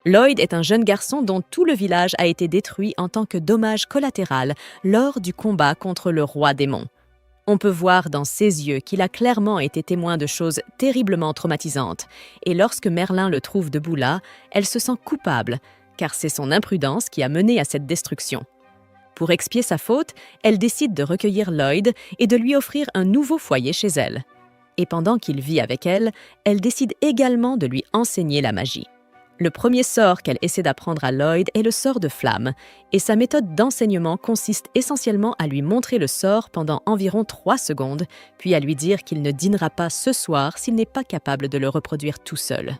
Lloyd est un jeune garçon dont tout le village a été détruit en tant que dommage collatéral lors du combat contre le roi démon. On peut voir dans ses yeux qu'il a clairement été témoin de choses terriblement traumatisantes, et lorsque Merlin le trouve debout là, elle se sent coupable, car c'est son imprudence qui a mené à cette destruction. Pour expier sa faute, elle décide de recueillir Lloyd et de lui offrir un nouveau foyer chez elle. Et pendant qu'il vit avec elle, elle décide également de lui enseigner la magie. Le premier sort qu'elle essaie d'apprendre à Lloyd est le sort de flamme, et sa méthode d'enseignement consiste essentiellement à lui montrer le sort pendant environ 3 secondes, puis à lui dire qu'il ne dînera pas ce soir s'il n'est pas capable de le reproduire tout seul.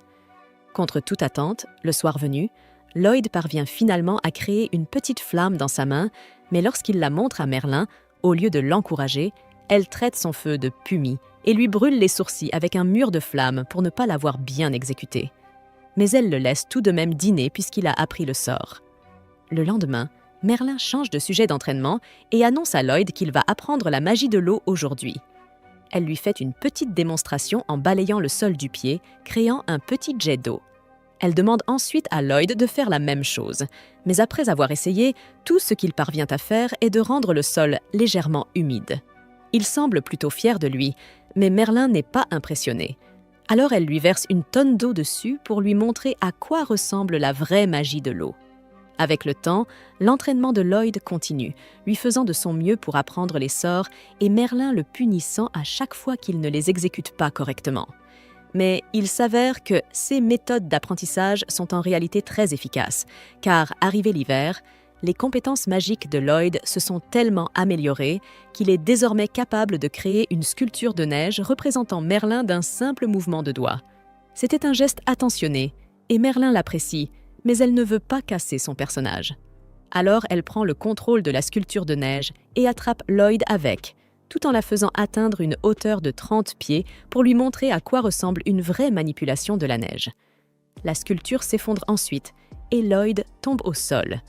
Contre toute attente, le soir venu, Lloyd parvient finalement à créer une petite flamme dans sa main, mais lorsqu'il la montre à Merlin, au lieu de l'encourager, elle traite son feu de pumi et lui brûle les sourcils avec un mur de flammes pour ne pas l'avoir bien exécuté. Mais elle le laisse tout de même dîner puisqu'il a appris le sort. Le lendemain, Merlin change de sujet d'entraînement et annonce à Lloyd qu'il va apprendre la magie de l'eau aujourd'hui. Elle lui fait une petite démonstration en balayant le sol du pied, créant un petit jet d'eau. Elle demande ensuite à Lloyd de faire la même chose, mais après avoir essayé, tout ce qu'il parvient à faire est de rendre le sol légèrement humide. Il semble plutôt fier de lui, mais Merlin n'est pas impressionné. Alors elle lui verse une tonne d'eau dessus pour lui montrer à quoi ressemble la vraie magie de l'eau. Avec le temps, l'entraînement de Lloyd continue, lui faisant de son mieux pour apprendre les sorts et Merlin le punissant à chaque fois qu'il ne les exécute pas correctement. Mais il s'avère que ces méthodes d'apprentissage sont en réalité très efficaces, car arrivé l'hiver, les compétences magiques de Lloyd se sont tellement améliorées qu'il est désormais capable de créer une sculpture de neige représentant Merlin d'un simple mouvement de doigt. C'était un geste attentionné, et Merlin l'apprécie, mais elle ne veut pas casser son personnage. Alors elle prend le contrôle de la sculpture de neige et attrape Lloyd avec, tout en la faisant atteindre une hauteur de 30 pieds pour lui montrer à quoi ressemble une vraie manipulation de la neige. La sculpture s'effondre ensuite, et Lloyd tombe au sol.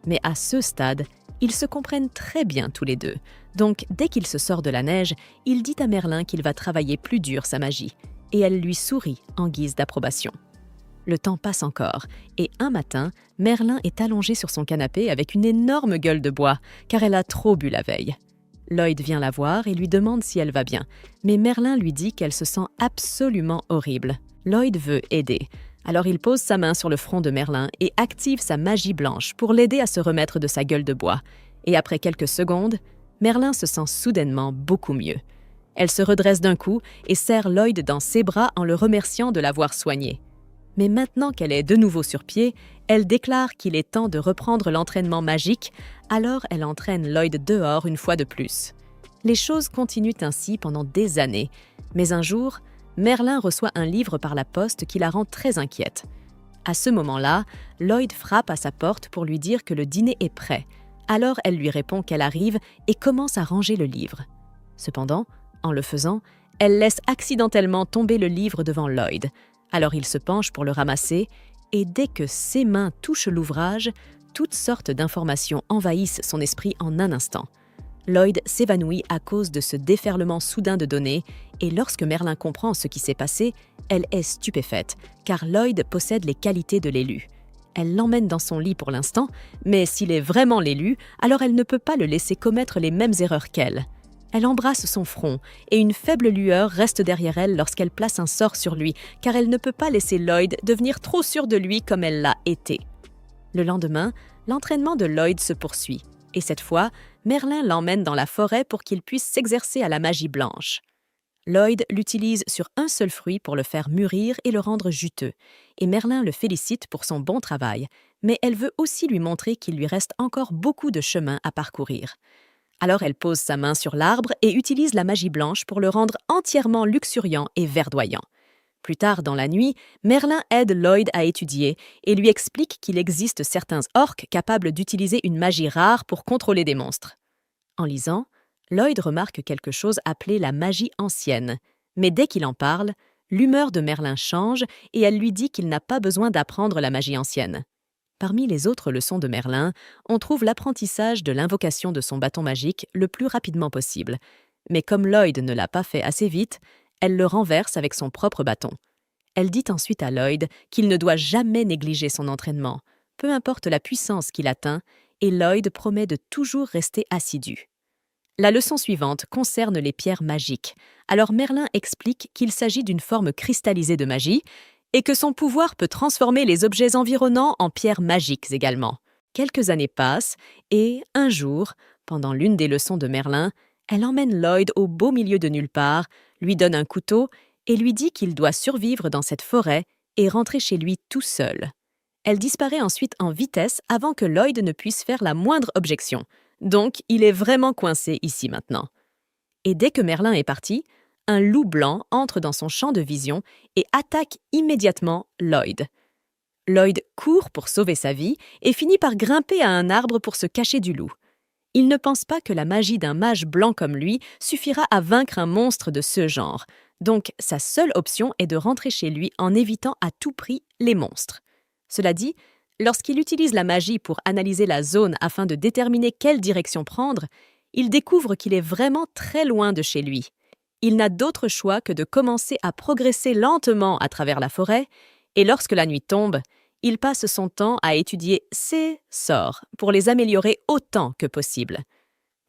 Mais à ce stade, ils se comprennent très bien tous les deux. Donc, dès qu'il se sort de la neige, il dit à Merlin qu'il va travailler plus dur sa magie, et elle lui sourit en guise d'approbation. Le temps passe encore, et un matin, Merlin est allongé sur son canapé avec une énorme gueule de bois, car elle a trop bu la veille. Lloyd vient la voir et lui demande si elle va bien, mais Merlin lui dit qu'elle se sent absolument horrible. Lloyd veut aider. Alors il pose sa main sur le front de Merlin et active sa magie blanche pour l'aider à se remettre de sa gueule de bois. Et après quelques secondes, Merlin se sent soudainement beaucoup mieux. Elle se redresse d'un coup et serre Lloyd dans ses bras en le remerciant de l'avoir soigné. Mais maintenant qu'elle est de nouveau sur pied, elle déclare qu'il est temps de reprendre l'entraînement magique, alors elle entraîne Lloyd dehors une fois de plus. Les choses continuent ainsi pendant des années, mais un jour, Merlin reçoit un livre par la poste qui la rend très inquiète. À ce moment-là, Lloyd frappe à sa porte pour lui dire que le dîner est prêt. Alors elle lui répond qu'elle arrive et commence à ranger le livre. Cependant, en le faisant, elle laisse accidentellement tomber le livre devant Lloyd. Alors il se penche pour le ramasser et dès que ses mains touchent l'ouvrage, toutes sortes d'informations envahissent son esprit en un instant. Lloyd s'évanouit à cause de ce déferlement soudain de données et lorsque Merlin comprend ce qui s'est passé, elle est stupéfaite, car Lloyd possède les qualités de l'élu. Elle l'emmène dans son lit pour l'instant, mais s'il est vraiment l'élu, alors elle ne peut pas le laisser commettre les mêmes erreurs qu'elle. Elle embrasse son front et une faible lueur reste derrière elle lorsqu'elle place un sort sur lui, car elle ne peut pas laisser Lloyd devenir trop sûr de lui comme elle l'a été. Le lendemain, l'entraînement de Lloyd se poursuit. Et cette fois, Merlin l'emmène dans la forêt pour qu'il puisse s'exercer à la magie blanche. Lloyd l'utilise sur un seul fruit pour le faire mûrir et le rendre juteux, et Merlin le félicite pour son bon travail, mais elle veut aussi lui montrer qu'il lui reste encore beaucoup de chemin à parcourir. Alors elle pose sa main sur l'arbre et utilise la magie blanche pour le rendre entièrement luxuriant et verdoyant. Plus tard dans la nuit, Merlin aide Lloyd à étudier et lui explique qu'il existe certains orques capables d'utiliser une magie rare pour contrôler des monstres. En lisant, Lloyd remarque quelque chose appelé la magie ancienne. Mais dès qu'il en parle, l'humeur de Merlin change et elle lui dit qu'il n'a pas besoin d'apprendre la magie ancienne. Parmi les autres leçons de Merlin, on trouve l'apprentissage de l'invocation de son bâton magique le plus rapidement possible. Mais comme Lloyd ne l'a pas fait assez vite, elle le renverse avec son propre bâton. Elle dit ensuite à Lloyd qu'il ne doit jamais négliger son entraînement, peu importe la puissance qu'il atteint, et Lloyd promet de toujours rester assidu. La leçon suivante concerne les pierres magiques. Alors Merlin explique qu'il s'agit d'une forme cristallisée de magie et que son pouvoir peut transformer les objets environnants en pierres magiques également. Quelques années passent et, un jour, pendant l'une des leçons de Merlin, elle emmène Lloyd au beau milieu de nulle part, lui donne un couteau et lui dit qu'il doit survivre dans cette forêt et rentrer chez lui tout seul. Elle disparaît ensuite en vitesse avant que Lloyd ne puisse faire la moindre objection. Donc, il est vraiment coincé ici maintenant. Et dès que Merlin est parti, un loup blanc entre dans son champ de vision et attaque immédiatement Lloyd. Lloyd court pour sauver sa vie et finit par grimper à un arbre pour se cacher du loup. Il ne pense pas que la magie d'un mage blanc comme lui suffira à vaincre un monstre de ce genre. Donc, sa seule option est de rentrer chez lui en évitant à tout prix les monstres. Cela dit, lorsqu'il utilise la magie pour analyser la zone afin de déterminer quelle direction prendre, il découvre qu'il est vraiment très loin de chez lui. Il n'a d'autre choix que de commencer à progresser lentement à travers la forêt, et lorsque la nuit tombe, il passe son temps à étudier ses sorts pour les améliorer autant que possible.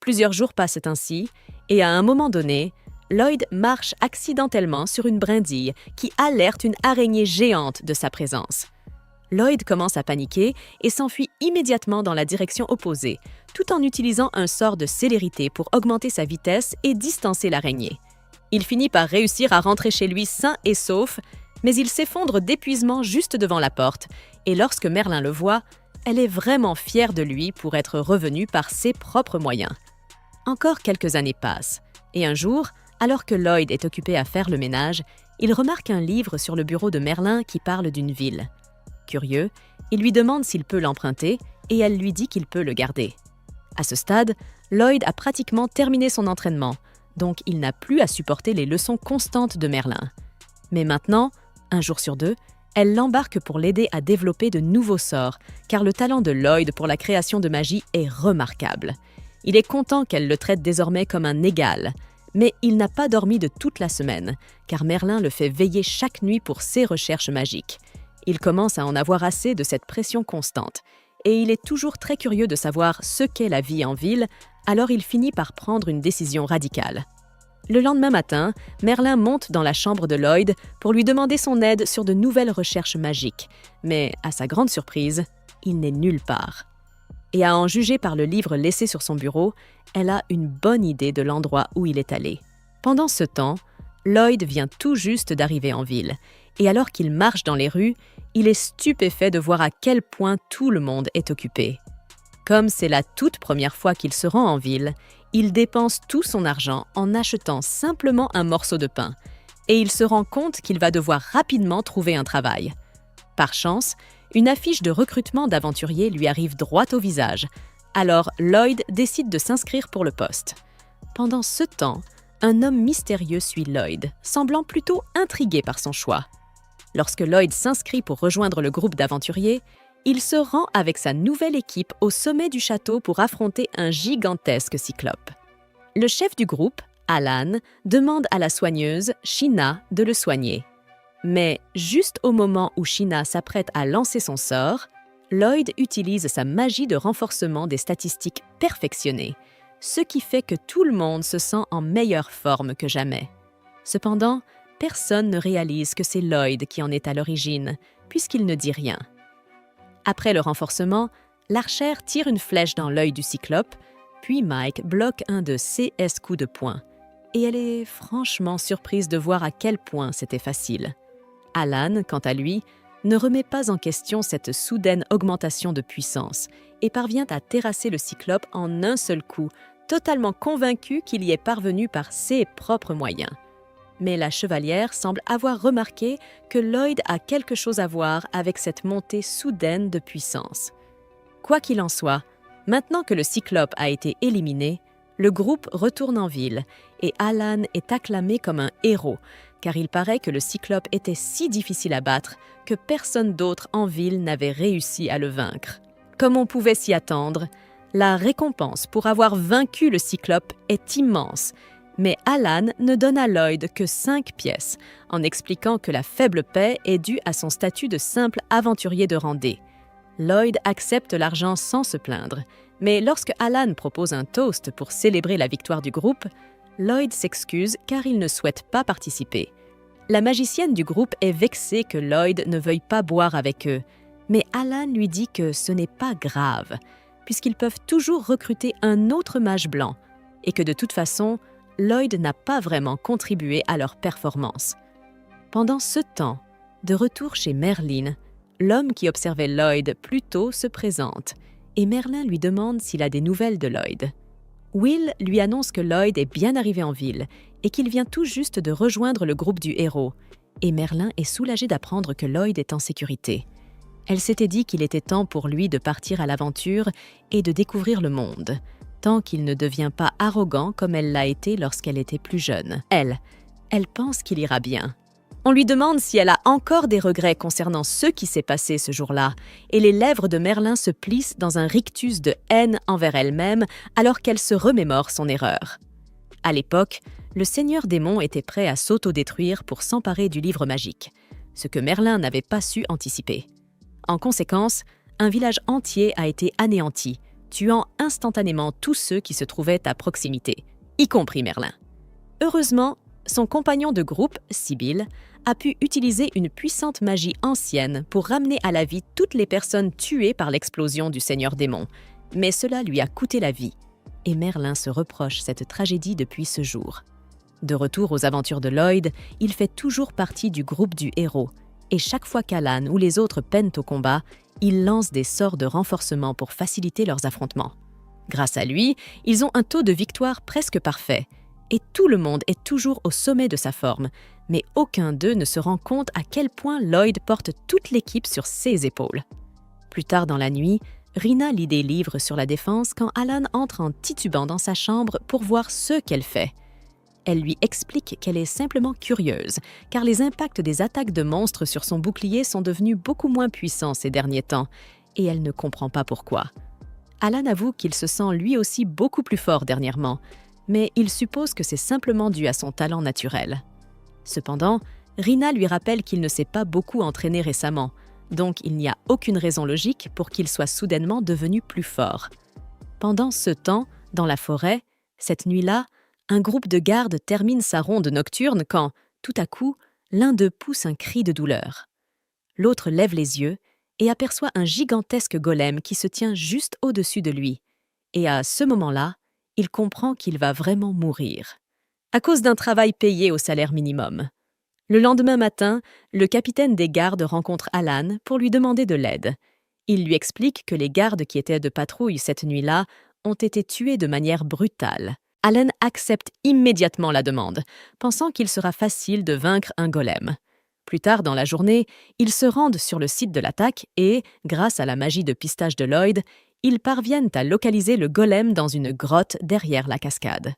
Plusieurs jours passent ainsi, et à un moment donné, Lloyd marche accidentellement sur une brindille qui alerte une araignée géante de sa présence. Lloyd commence à paniquer et s'enfuit immédiatement dans la direction opposée, tout en utilisant un sort de célérité pour augmenter sa vitesse et distancer l'araignée. Il finit par réussir à rentrer chez lui sain et sauf, mais il s'effondre d'épuisement juste devant la porte, et lorsque Merlin le voit, elle est vraiment fière de lui pour être revenu par ses propres moyens. Encore quelques années passent, et un jour, alors que Lloyd est occupé à faire le ménage, il remarque un livre sur le bureau de Merlin qui parle d'une ville. Curieux, il lui demande s'il peut l'emprunter et elle lui dit qu'il peut le garder. À ce stade, Lloyd a pratiquement terminé son entraînement, donc il n'a plus à supporter les leçons constantes de Merlin. Mais maintenant, un jour sur deux, elle l'embarque pour l'aider à développer de nouveaux sorts, car le talent de Lloyd pour la création de magie est remarquable. Il est content qu'elle le traite désormais comme un égal, mais il n'a pas dormi de toute la semaine, car Merlin le fait veiller chaque nuit pour ses recherches magiques. Il commence à en avoir assez de cette pression constante, et il est toujours très curieux de savoir ce qu'est la vie en ville, alors il finit par prendre une décision radicale. Le lendemain matin, Merlin monte dans la chambre de Lloyd pour lui demander son aide sur de nouvelles recherches magiques, mais à sa grande surprise, il n'est nulle part. Et à en juger par le livre laissé sur son bureau, elle a une bonne idée de l'endroit où il est allé. Pendant ce temps, Lloyd vient tout juste d'arriver en ville, et alors qu'il marche dans les rues, il est stupéfait de voir à quel point tout le monde est occupé. Comme c'est la toute première fois qu'il se rend en ville, il dépense tout son argent en achetant simplement un morceau de pain, et il se rend compte qu'il va devoir rapidement trouver un travail. Par chance, une affiche de recrutement d'aventuriers lui arrive droit au visage, alors Lloyd décide de s'inscrire pour le poste. Pendant ce temps, un homme mystérieux suit Lloyd, semblant plutôt intrigué par son choix. Lorsque Lloyd s'inscrit pour rejoindre le groupe d'aventuriers, il se rend avec sa nouvelle équipe au sommet du château pour affronter un gigantesque cyclope. Le chef du groupe, Alan, demande à la soigneuse, Sheena, de le soigner. Mais juste au moment où Sheena s'apprête à lancer son sort, Lloyd utilise sa magie de renforcement des statistiques perfectionnée, ce qui fait que tout le monde se sent en meilleure forme que jamais. Cependant, personne ne réalise que c'est Lloyd qui en est à l'origine, puisqu'il ne dit rien. Après le renforcement, l'archère tire une flèche dans l'œil du cyclope, puis Mike bloque un de ses coups de poing. Et elle est franchement surprise de voir à quel point c'était facile. Alan, quant à lui, ne remet pas en question cette soudaine augmentation de puissance et parvient à terrasser le cyclope en un seul coup, totalement convaincu qu'il y est parvenu par ses propres moyens. Mais la chevalière semble avoir remarqué que Lloyd a quelque chose à voir avec cette montée soudaine de puissance. Quoi qu'il en soit, maintenant que le cyclope a été éliminé, le groupe retourne en ville et Alan est acclamé comme un héros, car il paraît que le cyclope était si difficile à battre que personne d'autre en ville n'avait réussi à le vaincre. Comme on pouvait s'y attendre, la récompense pour avoir vaincu le cyclope est immense, Mais Alan ne donne à Lloyd que 5 pièces, en expliquant que la faible paie est due à son statut de simple aventurier de randée. Lloyd accepte l'argent sans se plaindre, mais lorsque Alan propose un toast pour célébrer la victoire du groupe, Lloyd s'excuse car il ne souhaite pas participer. La magicienne du groupe est vexée que Lloyd ne veuille pas boire avec eux, mais Alan lui dit que ce n'est pas grave, puisqu'ils peuvent toujours recruter un autre mage blanc, et que de toute façon, Lloyd n'a pas vraiment contribué à leur performance. Pendant ce temps, de retour chez Merlin, l'homme qui observait Lloyd plus tôt se présente, et Merlin lui demande s'il a des nouvelles de Lloyd. Will lui annonce que Lloyd est bien arrivé en ville et qu'il vient tout juste de rejoindre le groupe du héros, et Merlin est soulagé d'apprendre que Lloyd est en sécurité. Elle s'était dit qu'il était temps pour lui de partir à l'aventure et de découvrir le monde, tant qu'il ne devient pas arrogant comme elle l'a été lorsqu'elle était plus jeune. Elle pense qu'il ira bien. On lui demande si elle a encore des regrets concernant ce qui s'est passé ce jour-là, et les lèvres de Merlin se plissent dans un rictus de haine envers elle-même alors qu'elle se remémore son erreur. À l'époque, le Seigneur Démon était prêt à s'autodétruire pour s'emparer du livre magique, ce que Merlin n'avait pas su anticiper. En conséquence, un village entier a été anéanti, tuant instantanément tous ceux qui se trouvaient à proximité, y compris Merlin. Heureusement, son compagnon de groupe, Sibyl, a pu utiliser une puissante magie ancienne pour ramener à la vie toutes les personnes tuées par l'explosion du Seigneur Démon, mais cela lui a coûté la vie, et Merlin se reproche cette tragédie depuis ce jour. De retour aux aventures de Lloyd, il fait toujours partie du groupe du héros, et chaque fois qu'Alan ou les autres peinent au combat, il lance des sorts de renforcement pour faciliter leurs affrontements. Grâce à lui, ils ont un taux de victoire presque parfait, et tout le monde est toujours au sommet de sa forme, mais aucun d'eux ne se rend compte à quel point Lloyd porte toute l'équipe sur ses épaules. Plus tard dans la nuit, Rina lit des livres sur la défense quand Alan entre en titubant dans sa chambre pour voir ce qu'elle fait. Elle lui explique qu'elle est simplement curieuse, car les impacts des attaques de monstres sur son bouclier sont devenus beaucoup moins puissants ces derniers temps, et elle ne comprend pas pourquoi. Alan avoue qu'il se sent lui aussi beaucoup plus fort dernièrement, mais il suppose que c'est simplement dû à son talent naturel. Cependant, Rina lui rappelle qu'il ne s'est pas beaucoup entraîné récemment, donc il n'y a aucune raison logique pour qu'il soit soudainement devenu plus fort. Pendant ce temps, dans la forêt, cette nuit-là, un groupe de gardes termine sa ronde nocturne quand, tout à coup, l'un d'eux pousse un cri de douleur. L'autre lève les yeux et aperçoit un gigantesque golem qui se tient juste au-dessus de lui. Et à ce moment-là, il comprend qu'il va vraiment mourir, à cause d'un travail payé au salaire minimum. Le lendemain matin, le capitaine des gardes rencontre Alan pour lui demander de l'aide. Il lui explique que les gardes qui étaient de patrouille cette nuit-là ont été tués de manière brutale. Alan accepte immédiatement la demande, pensant qu'il sera facile de vaincre un golem. Plus tard dans la journée, ils se rendent sur le site de l'attaque et, grâce à la magie de pistage de Lloyd, ils parviennent à localiser le golem dans une grotte derrière la cascade.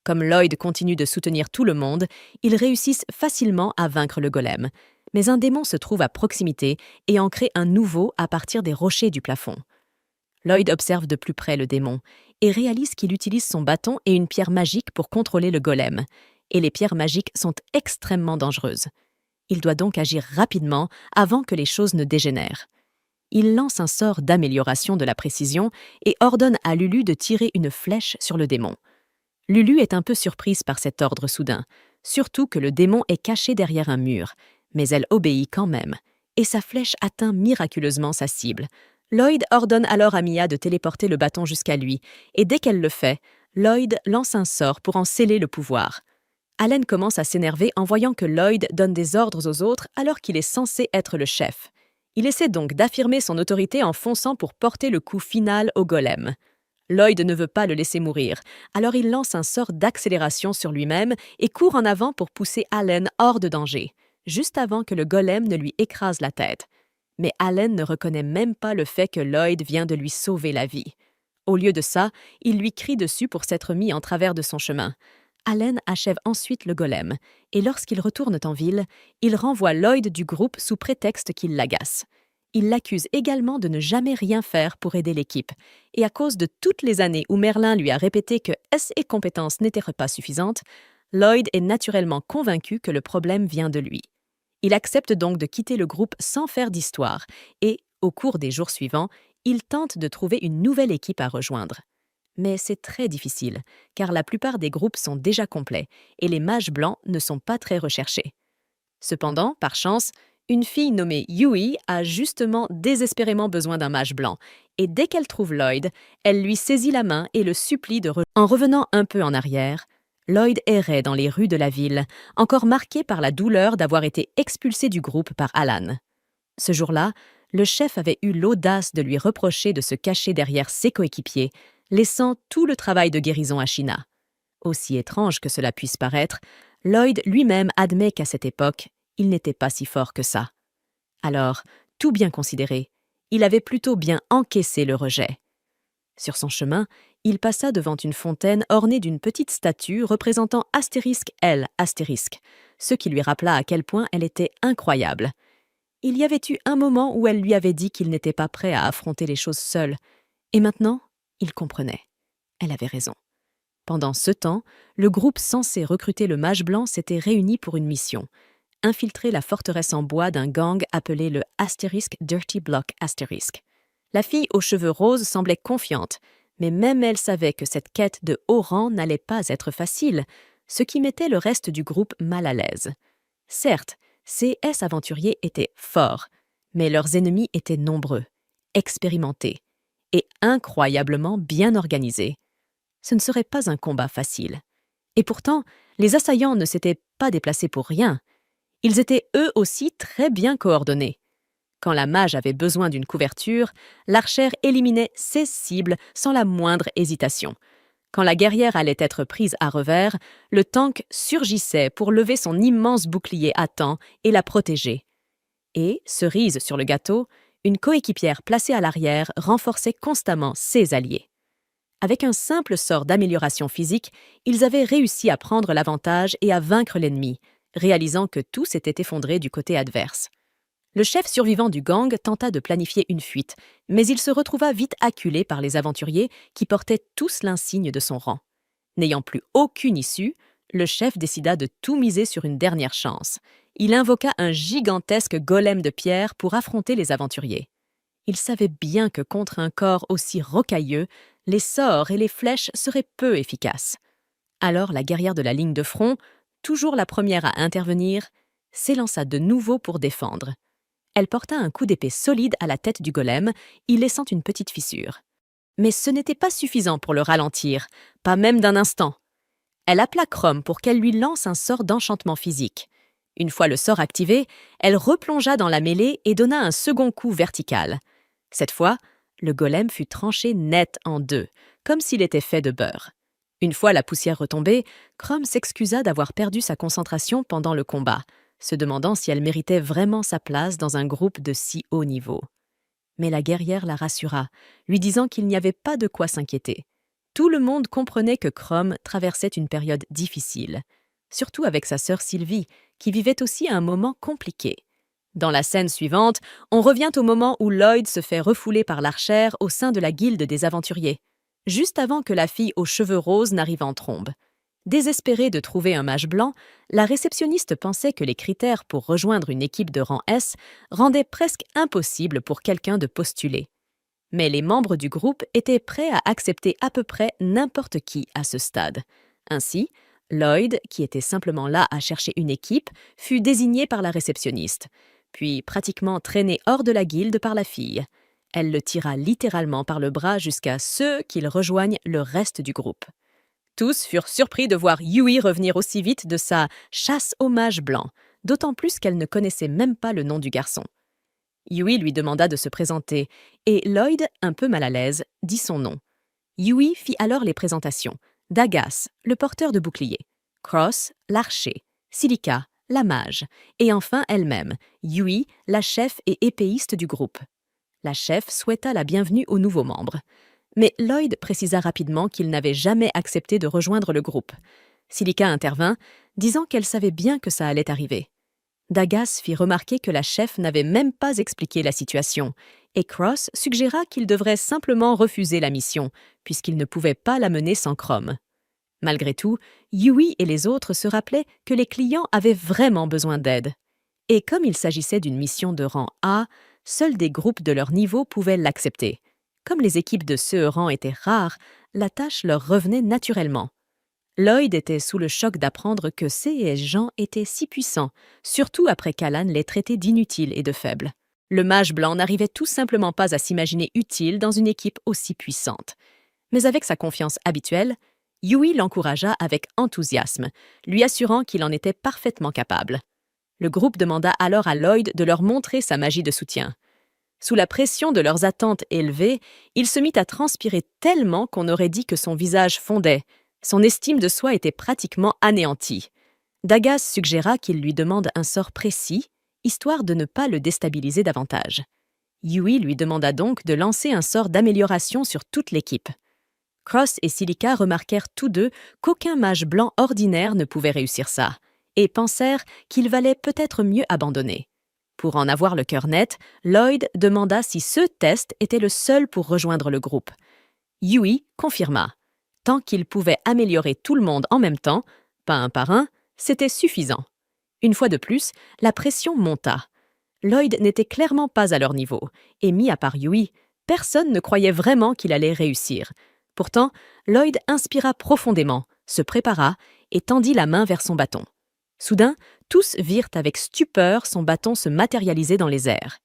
Comme Lloyd continue de soutenir tout le monde, ils réussissent facilement à vaincre le golem, mais un démon se trouve à proximité et en crée un nouveau à partir des rochers du plafond. Lloyd observe de plus près le démon et réalise qu'il utilise son bâton et une pierre magique pour contrôler le golem, et les pierres magiques sont extrêmement dangereuses. Il doit donc agir rapidement avant que les choses ne dégénèrent. Il lance un sort d'amélioration de la précision et ordonne à Lulu de tirer une flèche sur le démon. Lulu est un peu surprise par cet ordre soudain, surtout que le démon est caché derrière un mur, mais elle obéit quand même, et sa flèche atteint miraculeusement sa cible. Lloyd ordonne alors à Mia de téléporter le bâton jusqu'à lui, et dès qu'elle le fait, Lloyd lance un sort pour en sceller le pouvoir. Alan commence à s'énerver en voyant que Lloyd donne des ordres aux autres alors qu'il est censé être le chef. Il essaie donc d'affirmer son autorité en fonçant pour porter le coup final au golem. Lloyd ne veut pas le laisser mourir, alors il lance un sort d'accélération sur lui-même et court en avant pour pousser Alan hors de danger, juste avant que le golem ne lui écrase la tête. Mais Alan ne reconnaît même pas le fait que Lloyd vient de lui sauver la vie. Au lieu de ça, il lui crie dessus pour s'être mis en travers de son chemin. Alan achève ensuite le golem, et lorsqu'ils retournent en ville, il renvoie Lloyd du groupe sous prétexte qu'il l'agace. Il l'accuse également de ne jamais rien faire pour aider l'équipe. Et à cause de toutes les années où Merlin lui a répété que ses compétences n'étaient pas suffisantes, Lloyd est naturellement convaincu que le problème vient de lui. Il accepte donc de quitter le groupe sans faire d'histoire et, au cours des jours suivants, il tente de trouver une nouvelle équipe à rejoindre. Mais c'est très difficile, car la plupart des groupes sont déjà complets et les mages blancs ne sont pas très recherchés. Cependant, par chance, une fille nommée Yui a justement désespérément besoin d'un mage blanc, et dès qu'elle trouve Lloyd, elle lui saisit la main et le supplie de rejoindre. En revenant un peu en arrière, Lloyd errait dans les rues de la ville, encore marqué par la douleur d'avoir été expulsé du groupe par Alan. Ce jour-là, le chef avait eu l'audace de lui reprocher de se cacher derrière ses coéquipiers, laissant tout le travail de guérison à Sheena. Aussi étrange que cela puisse paraître, Lloyd lui-même admet qu'à cette époque, il n'était pas si fort que ça. Alors, tout bien considéré, il avait plutôt bien encaissé le rejet. Sur son chemin, il passa devant une fontaine ornée d'une petite statue représentant astérisque L astérisque, ce qui lui rappela à quel point elle était incroyable. Il y avait eu un moment où elle lui avait dit qu'il n'était pas prêt à affronter les choses seul, et maintenant, il comprenait. Elle avait raison. Pendant ce temps, le groupe censé recruter le mage blanc s'était réuni pour une mission, infiltrer la forteresse en bois d'un gang appelé le Asterisk Dirty Block Asterisk. La fille aux cheveux roses semblait confiante, mais même elle savait que cette quête de haut rang n'allait pas être facile, ce qui mettait le reste du groupe mal à l'aise. Certes, ces aventuriers étaient forts, mais leurs ennemis étaient nombreux, expérimentés et incroyablement bien organisés. Ce ne serait pas un combat facile. Et pourtant, les assaillants ne s'étaient pas déplacés pour rien. Ils étaient eux aussi très bien coordonnés. Quand la mage avait besoin d'une couverture, l'archère éliminait ses cibles sans la moindre hésitation. Quand la guerrière allait être prise à revers, le tank surgissait pour lever son immense bouclier à temps et la protéger. Et, cerise sur le gâteau, une coéquipière placée à l'arrière renforçait constamment ses alliés. Avec un simple sort d'amélioration physique, ils avaient réussi à prendre l'avantage et à vaincre l'ennemi, réalisant que tout s'était effondré du côté adverse. Le chef survivant du gang tenta de planifier une fuite, mais il se retrouva vite acculé par les aventuriers qui portaient tous l'insigne de son rang. N'ayant plus aucune issue, le chef décida de tout miser sur une dernière chance. Il invoqua un gigantesque golem de pierre pour affronter les aventuriers. Il savait bien que contre un corps aussi rocailleux, les sorts et les flèches seraient peu efficaces. Alors la guerrière de la ligne de front, toujours la première à intervenir, s'élança de nouveau pour défendre. Elle porta un coup d'épée solide à la tête du golem, y laissant une petite fissure. Mais ce n'était pas suffisant pour le ralentir, pas même d'un instant. Elle appela Chrome pour qu'elle lui lance un sort d'enchantement physique. Une fois le sort activé, elle replongea dans la mêlée et donna un second coup vertical. Cette fois, le golem fut tranché net en deux, comme s'il était fait de beurre. Une fois la poussière retombée, Chrome s'excusa d'avoir perdu sa concentration pendant le combat, se demandant si elle méritait vraiment sa place dans un groupe de si haut niveau. Mais la guerrière la rassura, lui disant qu'il n'y avait pas de quoi s'inquiéter. Tout le monde comprenait que Chrome traversait une période difficile, surtout avec sa sœur Sylvie, qui vivait aussi un moment compliqué. Dans la scène suivante, on revient au moment où Lloyd se fait refouler par l'archère au sein de la guilde des aventuriers, juste avant que la fille aux cheveux roses n'arrive en trombe. Désespérée de trouver un mage blanc, la réceptionniste pensait que les critères pour rejoindre une équipe de rang S rendaient presque impossible pour quelqu'un de postuler. Mais les membres du groupe étaient prêts à accepter à peu près n'importe qui à ce stade. Ainsi, Lloyd, qui était simplement là à chercher une équipe, fut désigné par la réceptionniste, puis pratiquement traîné hors de la guilde par la fille. Elle le tira littéralement par le bras jusqu'à ce qu'il rejoigne le reste du groupe. Tous furent surpris de voir Yui revenir aussi vite de sa chasse aux mages blancs, d'autant plus qu'elle ne connaissait même pas le nom du garçon. Yui lui demanda de se présenter, et Lloyd, un peu mal à l'aise, dit son nom. Yui fit alors les présentations. Dagas, le porteur de bouclier. Cross, l'archer. Silica, la mage. Et enfin elle-même, Yui, la chef et épéiste du groupe. La chef souhaita la bienvenue aux nouveaux membres. Mais Lloyd précisa rapidement qu'il n'avait jamais accepté de rejoindre le groupe. Silica intervint, disant qu'elle savait bien que ça allait arriver. Dagas fit remarquer que la chef n'avait même pas expliqué la situation, et Cross suggéra qu'il devrait simplement refuser la mission, puisqu'il ne pouvait pas la mener sans Chrome. Malgré tout, Yui et les autres se rappelaient que les clients avaient vraiment besoin d'aide. Et comme il s'agissait d'une mission de rang A, seuls des groupes de leur niveau pouvaient l'accepter. Comme les équipes de ce rang étaient rares, la tâche leur revenait naturellement. Lloyd était sous le choc d'apprendre que ces gens étaient si puissants, surtout après qu'Alan les traitait d'inutiles et de faibles. Le mage blanc n'arrivait tout simplement pas à s'imaginer utile dans une équipe aussi puissante. Mais avec sa confiance habituelle, Yui l'encouragea avec enthousiasme, lui assurant qu'il en était parfaitement capable. Le groupe demanda alors à Lloyd de leur montrer sa magie de soutien. Sous la pression de leurs attentes élevées, il se mit à transpirer tellement qu'on aurait dit que son visage fondait. Son estime de soi était pratiquement anéantie. Dagas suggéra qu'il lui demande un sort précis, histoire de ne pas le déstabiliser davantage. Yui lui demanda donc de lancer un sort d'amélioration sur toute l'équipe. Cross et Silica remarquèrent tous deux qu'aucun mage blanc ordinaire ne pouvait réussir ça, et pensèrent qu'il valait peut-être mieux abandonner. Pour en avoir le cœur net, Lloyd demanda si ce test était le seul pour rejoindre le groupe. Yui confirma. Tant qu'il pouvait améliorer tout le monde en même temps, pas un par un, c'était suffisant. Une fois de plus, la pression monta. Lloyd n'était clairement pas à leur niveau, et mis à part Yui, personne ne croyait vraiment qu'il allait réussir. Pourtant, Lloyd inspira profondément, se prépara et tendit la main vers son bâton. Soudain, tous virent avec stupeur son bâton se matérialiser dans les airs.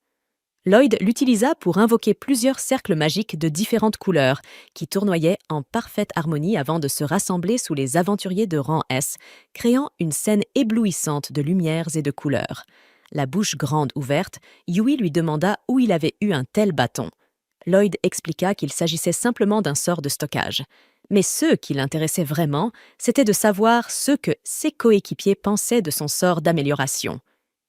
Lloyd l'utilisa pour invoquer plusieurs cercles magiques de différentes couleurs qui tournoyaient en parfaite harmonie avant de se rassembler sous les aventuriers de rang S, créant une scène éblouissante de lumières et de couleurs. La bouche grande ouverte, Yui lui demanda où il avait eu un tel bâton. Lloyd expliqua qu'il s'agissait simplement d'un sort de stockage. Mais ce qui l'intéressait vraiment, c'était de savoir ce que ses coéquipiers pensaient de son sort d'amélioration.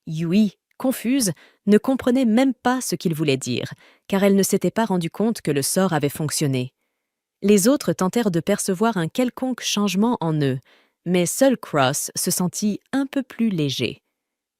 Yui, confuse, ne comprenait même pas ce qu'il voulait dire, car elle ne s'était pas rendue compte que le sort avait fonctionné. Les autres tentèrent de percevoir un quelconque changement en eux, mais seul Cross se sentit un peu plus léger.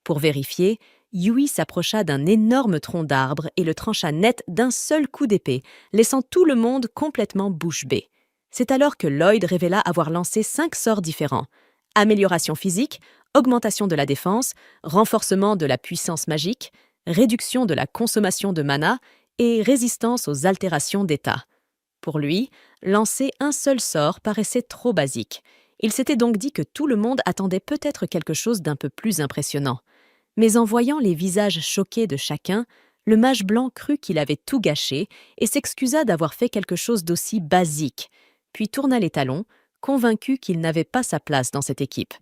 Pour vérifier, Yui s'approcha d'un énorme tronc d'arbre et le trancha net d'un seul coup d'épée, laissant tout le monde complètement bouche bée. C'est alors que Lloyd révéla avoir lancé 5 sorts différents. Amélioration physique, augmentation de la défense, renforcement de la puissance magique, réduction de la consommation de mana et résistance aux altérations d'état. Pour lui, lancer un seul sort paraissait trop basique. Il s'était donc dit que tout le monde attendait peut-être quelque chose d'un peu plus impressionnant. Mais en voyant les visages choqués de chacun, le mage blanc crut qu'il avait tout gâché et s'excusa d'avoir fait quelque chose d'aussi basique, puis tourna les talons, convaincu qu'il n'avait pas sa place dans cette équipe.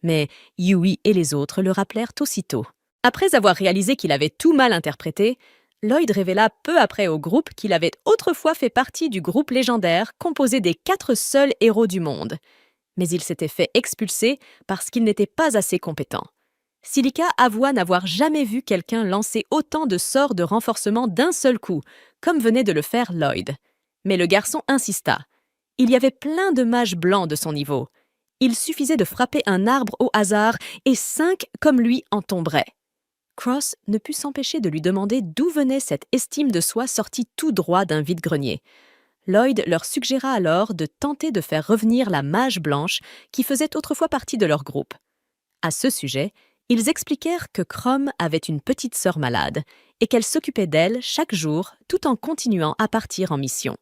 Mais Yui et les autres le rappelèrent aussitôt. Après avoir réalisé qu'il avait tout mal interprété, Lloyd révéla peu après au groupe qu'il avait autrefois fait partie du groupe légendaire composé des 4 seuls héros du monde. Mais il s'était fait expulser parce qu'il n'était pas assez compétent. Silica avoua n'avoir jamais vu quelqu'un lancer autant de sorts de renforcement d'un seul coup, comme venait de le faire Lloyd. Mais le garçon insista. Il y avait plein de mages blancs de son niveau. Il suffisait de frapper un arbre au hasard et 5 comme lui en tomberaient. Cross ne put s'empêcher de lui demander d'où venait cette estime de soi sortie tout droit d'un vide-grenier. Lloyd leur suggéra alors de tenter de faire revenir la mage blanche qui faisait autrefois partie de leur groupe. À ce sujet, ils expliquèrent que Chrome avait une petite sœur malade et qu'elle s'occupait d'elle chaque jour tout en continuant à partir en mission.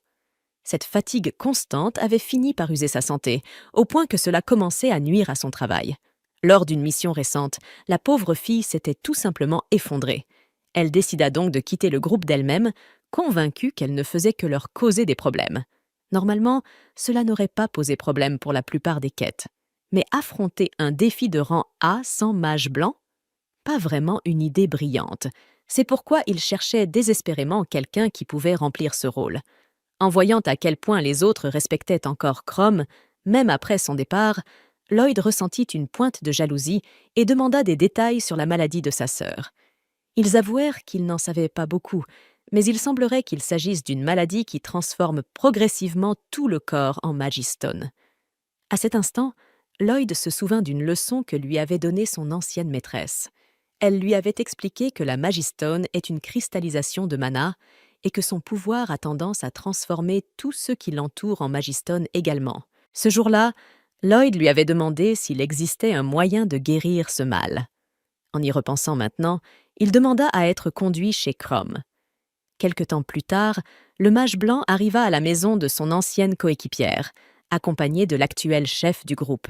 Cette fatigue constante avait fini par user sa santé, au point que cela commençait à nuire à son travail. Lors d'une mission récente, la pauvre fille s'était tout simplement effondrée. Elle décida donc de quitter le groupe d'elle-même, convaincue qu'elle ne faisait que leur causer des problèmes. Normalement, cela n'aurait pas posé problème pour la plupart des quêtes. Mais affronter un défi de rang A sans mage blanc? Pas vraiment une idée brillante. C'est pourquoi il cherchait désespérément quelqu'un qui pouvait remplir ce rôle. En voyant à quel point les autres respectaient encore Chrome, même après son départ, Lloyd ressentit une pointe de jalousie et demanda des détails sur la maladie de sa sœur. Ils avouèrent qu'ils n'en savaient pas beaucoup, mais il semblerait qu'il s'agisse d'une maladie qui transforme progressivement tout le corps en Magistone. À cet instant, Lloyd se souvint d'une leçon que lui avait donnée son ancienne maîtresse. Elle lui avait expliqué que la Magistone est une cristallisation de mana et que son pouvoir a tendance à transformer tous ceux qui l'entourent en Magistone également. Ce jour-là, Lloyd lui avait demandé s'il existait un moyen de guérir ce mal. En y repensant maintenant, il demanda à être conduit chez Crom. Quelque temps plus tard, le mage blanc arriva à la maison de son ancienne coéquipière, accompagné de l'actuel chef du groupe.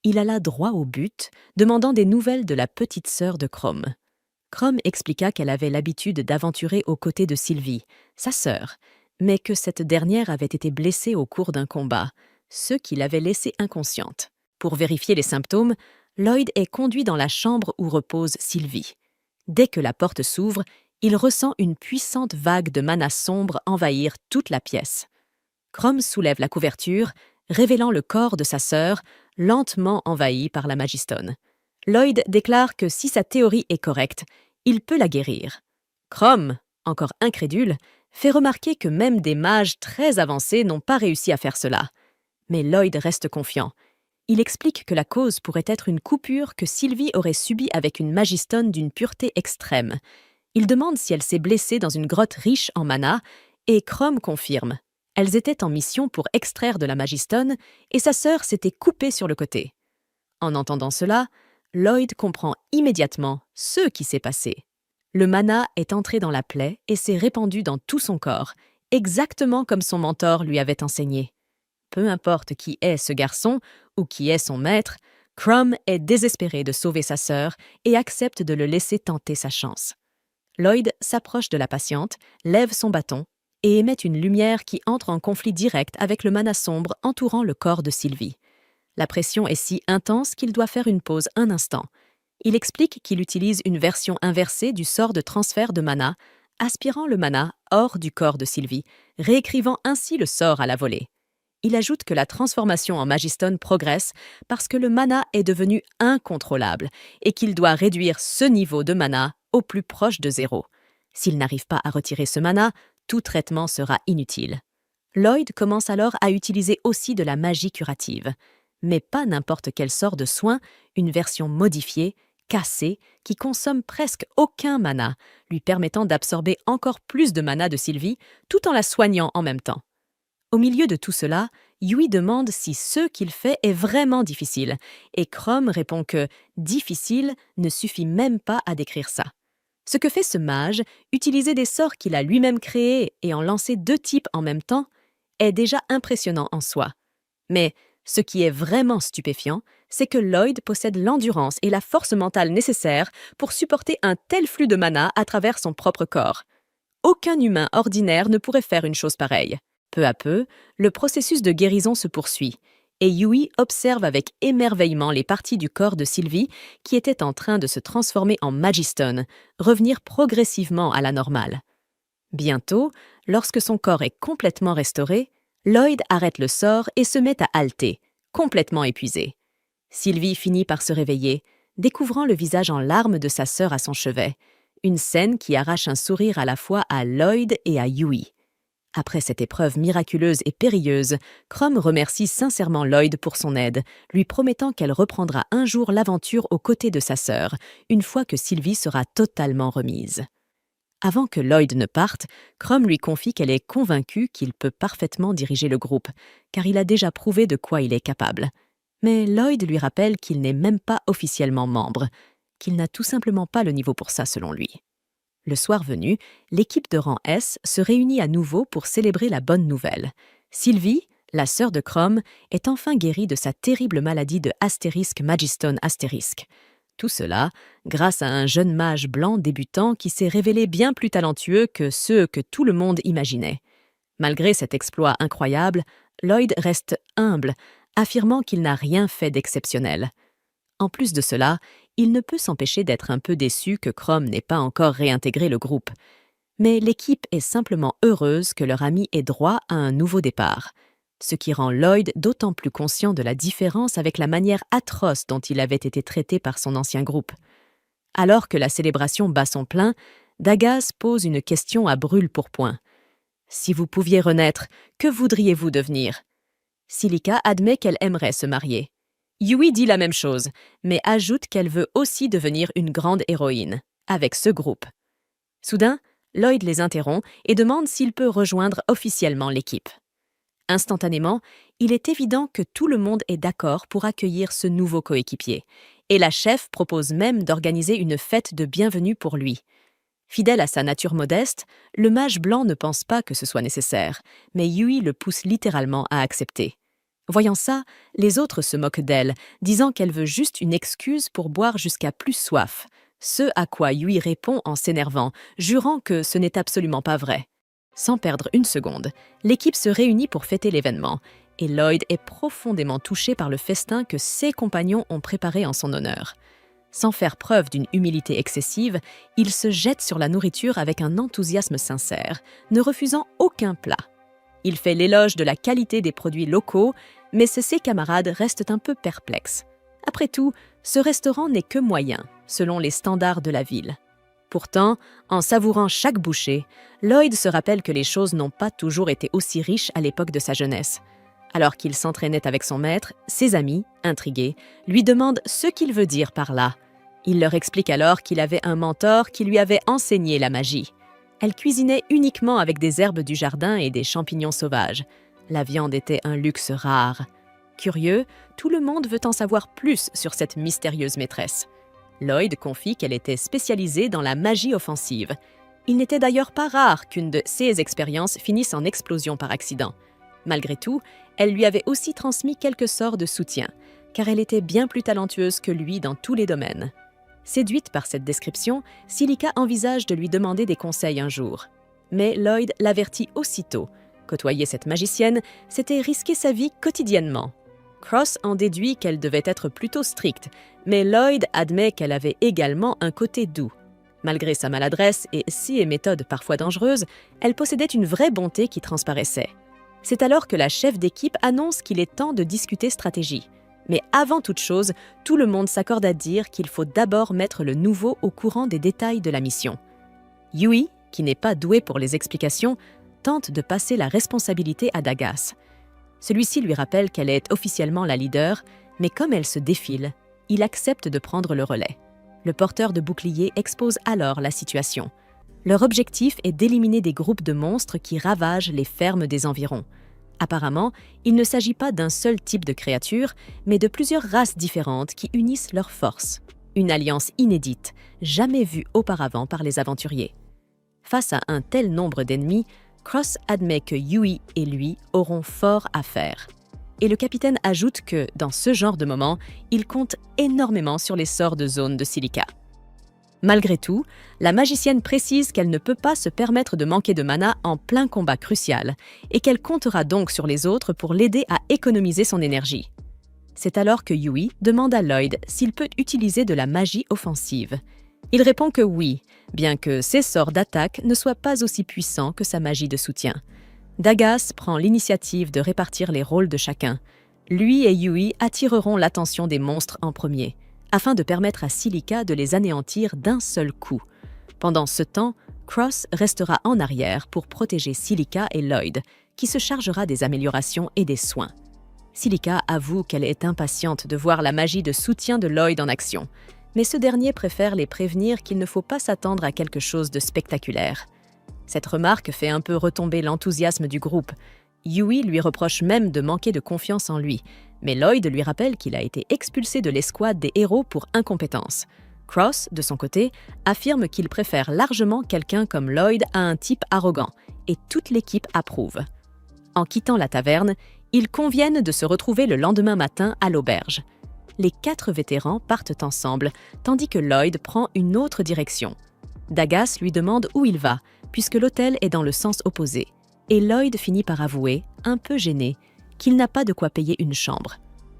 Il alla droit au but, demandant des nouvelles de la petite sœur de Crom. Crom expliqua qu'elle avait l'habitude d'aventurer aux côtés de Sylvie, sa sœur, mais que cette dernière avait été blessée au cours d'un combat, ce qui l'avait laissée inconsciente. Pour vérifier les symptômes, Lloyd est conduit dans la chambre où repose Sylvie. Dès que la porte s'ouvre, il ressent une puissante vague de mana sombre envahir toute la pièce. Crom soulève la couverture, révélant le corps de sa sœur, lentement envahi par la Magistone. Lloyd déclare que si sa théorie est correcte, il peut la guérir. Crom, encore incrédule, fait remarquer que même des mages très avancés n'ont pas réussi à faire cela. Mais Lloyd reste confiant. Il explique que la cause pourrait être une coupure que Sylvie aurait subie avec une Magistone d'une pureté extrême. Il demande si elle s'est blessée dans une grotte riche en mana, et Crom confirme. Elles étaient en mission pour extraire de la Magistone, et sa sœur s'était coupée sur le côté. En entendant cela, Lloyd comprend immédiatement ce qui s'est passé. Le mana est entré dans la plaie et s'est répandu dans tout son corps, exactement comme son mentor lui avait enseigné. Peu importe qui est ce garçon ou qui est son maître, Crom est désespéré de sauver sa sœur et accepte de le laisser tenter sa chance. Lloyd s'approche de la patiente, lève son bâton et émet une lumière qui entre en conflit direct avec le mana sombre entourant le corps de Sylvie. La pression est si intense qu'il doit faire une pause un instant. Il explique qu'il utilise une version inversée du sort de transfert de mana, aspirant le mana hors du corps de Sylvie, réécrivant ainsi le sort à la volée. Il ajoute que la transformation en Magistone progresse parce que le mana est devenu incontrôlable et qu'il doit réduire ce niveau de mana au plus proche de 0. S'il n'arrive pas à retirer ce mana, tout traitement sera inutile. Lloyd commence alors à utiliser aussi de la magie curative, mais pas n'importe quel sort de soin, une version modifiée, cassée, qui consomme presque aucun mana, lui permettant d'absorber encore plus de mana de Sylvie, tout en la soignant en même temps. Au milieu de tout cela, Yui demande si ce qu'il fait est vraiment difficile, et Crom répond que « difficile » ne suffit même pas à décrire ça. Ce que fait ce mage, utiliser des sorts qu'il a lui-même créés et en lancer 2 types en même temps, est déjà impressionnant en soi. Mais ce qui est vraiment stupéfiant, c'est que Lloyd possède l'endurance et la force mentale nécessaires pour supporter un tel flux de mana à travers son propre corps. Aucun humain ordinaire ne pourrait faire une chose pareille. Peu à peu, le processus de guérison se poursuit, et Yui observe avec émerveillement les parties du corps de Sylvie qui étaient en train de se transformer en Magistone, revenir progressivement à la normale. Bientôt, lorsque son corps est complètement restauré, Lloyd arrête le sort et se met à halter, complètement épuisé. Sylvie finit par se réveiller, découvrant le visage en larmes de sa sœur à son chevet, une scène qui arrache un sourire à la fois à Lloyd et à Yui. Après cette épreuve miraculeuse et périlleuse, Crom remercie sincèrement Lloyd pour son aide, lui promettant qu'elle reprendra un jour l'aventure aux côtés de sa sœur, une fois que Sylvie sera totalement remise. Avant que Lloyd ne parte, Crom lui confie qu'elle est convaincue qu'il peut parfaitement diriger le groupe, car il a déjà prouvé de quoi il est capable. Mais Lloyd lui rappelle qu'il n'est même pas officiellement membre, qu'il n'a tout simplement pas le niveau pour ça selon lui. Le soir venu, l'équipe de rang S se réunit à nouveau pour célébrer la bonne nouvelle. Sylvie, la sœur de Crom, est enfin guérie de sa terrible maladie de Astérisque Magistone Astérisque. Tout cela grâce à un jeune mage blanc débutant qui s'est révélé bien plus talentueux que ceux que tout le monde imaginait. Malgré cet exploit incroyable, Lloyd reste humble, affirmant qu'il n'a rien fait d'exceptionnel. En plus de cela, il ne peut s'empêcher d'être un peu déçu que Crom n'ait pas encore réintégré le groupe. Mais l'équipe est simplement heureuse que leur ami ait droit à un nouveau départ, ce qui rend Lloyd d'autant plus conscient de la différence avec la manière atroce dont il avait été traité par son ancien groupe. Alors que la célébration bat son plein, Dagaz pose une question à brûle-pourpoint. « Si vous pouviez renaître, que voudriez-vous devenir ?» Silica admet qu'elle aimerait se marier. Yui dit la même chose, mais ajoute qu'elle veut aussi devenir une grande héroïne, avec ce groupe. Soudain, Lloyd les interrompt et demande s'il peut rejoindre officiellement l'équipe. Instantanément, il est évident que tout le monde est d'accord pour accueillir ce nouveau coéquipier, et la chef propose même d'organiser une fête de bienvenue pour lui. Fidèle à sa nature modeste, le mage blanc ne pense pas que ce soit nécessaire, mais Yui le pousse littéralement à accepter. Voyant ça, les autres se moquent d'elle, disant qu'elle veut juste une excuse pour boire jusqu'à plus soif, ce à quoi Yui répond en s'énervant, jurant que ce n'est absolument pas vrai. Sans perdre une seconde, l'équipe se réunit pour fêter l'événement, et Lloyd est profondément touché par le festin que ses compagnons ont préparé en son honneur. Sans faire preuve d'une humilité excessive, il se jette sur la nourriture avec un enthousiasme sincère, ne refusant aucun plat. Il fait l'éloge de la qualité des produits locaux, mais ses camarades restent un peu perplexes. Après tout, ce restaurant n'est que moyen, selon les standards de la ville. Pourtant, en savourant chaque bouchée, Lloyd se rappelle que les choses n'ont pas toujours été aussi riches à l'époque de sa jeunesse. Alors qu'il s'entraînait avec son maître, ses amis, intrigués, lui demandent ce qu'il veut dire par là. Il leur explique alors qu'il avait un mentor qui lui avait enseigné la magie. Elle cuisinait uniquement avec des herbes du jardin et des champignons sauvages. La viande était un luxe rare. Curieux, tout le monde veut en savoir plus sur cette mystérieuse maîtresse. Lloyd confie qu'elle était spécialisée dans la magie offensive. Il n'était d'ailleurs pas rare qu'une de ses expériences finisse en explosion par accident. Malgré tout, elle lui avait aussi transmis quelques sorts de soutien, car elle était bien plus talentueuse que lui dans tous les domaines. Séduite par cette description, Silica envisage de lui demander des conseils un jour. Mais Lloyd l'avertit aussitôt. Côtoyer cette magicienne, c'était risquer sa vie quotidiennement. Cross en déduit qu'elle devait être plutôt stricte, mais Lloyd admet qu'elle avait également un côté doux. Malgré sa maladresse et ses méthodes parfois dangereuses, elle possédait une vraie bonté qui transparaissait. C'est alors que la chef d'équipe annonce qu'il est temps de discuter stratégie. Mais avant toute chose, tout le monde s'accorde à dire qu'il faut d'abord mettre le nouveau au courant des détails de la mission. Yui, qui n'est pas doué pour les explications, tente de passer la responsabilité à Dagas. Celui-ci lui rappelle qu'elle est officiellement la leader, mais comme elle se défile, il accepte de prendre le relais. Le porteur de bouclier expose alors la situation. Leur objectif est d'éliminer des groupes de monstres qui ravagent les fermes des environs. Apparemment, il ne s'agit pas d'un seul type de créature, mais de plusieurs races différentes qui unissent leurs forces. Une alliance inédite, jamais vue auparavant par les aventuriers. Face à un tel nombre d'ennemis, Cross admet que Yui et lui auront fort à faire. Et le capitaine ajoute que, dans ce genre de moment, il compte énormément sur les sorts de zone de Silica. Malgré tout, la magicienne précise qu'elle ne peut pas se permettre de manquer de mana en plein combat crucial et qu'elle comptera donc sur les autres pour l'aider à économiser son énergie. C'est alors que Yui demande à Lloyd s'il peut utiliser de la magie offensive. Il répond que oui, bien que ses sorts d'attaque ne soient pas aussi puissants que sa magie de soutien. Dagas prend l'initiative de répartir les rôles de chacun. Lui et Yui attireront l'attention des monstres en premier, afin de permettre à Silica de les anéantir d'un seul coup. Pendant ce temps, Cross restera en arrière pour protéger Silica et Lloyd, qui se chargera des améliorations et des soins. Silica avoue qu'elle est impatiente de voir la magie de soutien de Lloyd en action, mais ce dernier préfère les prévenir qu'il ne faut pas s'attendre à quelque chose de spectaculaire. Cette remarque fait un peu retomber l'enthousiasme du groupe. Yui lui reproche même de manquer de confiance en lui, mais Lloyd lui rappelle qu'il a été expulsé de l'escouade des héros pour incompétence. Cross, de son côté, affirme qu'il préfère largement quelqu'un comme Lloyd à un type arrogant, et toute l'équipe approuve. En quittant la taverne, ils conviennent de se retrouver le lendemain matin à l'auberge. Les 4 vétérans partent ensemble, tandis que Lloyd prend une autre direction. Dagas lui demande où il va, puisque l'hôtel est dans le sens opposé, et Lloyd finit par avouer, un peu gêné, qu'il n'a pas de quoi payer une chambre.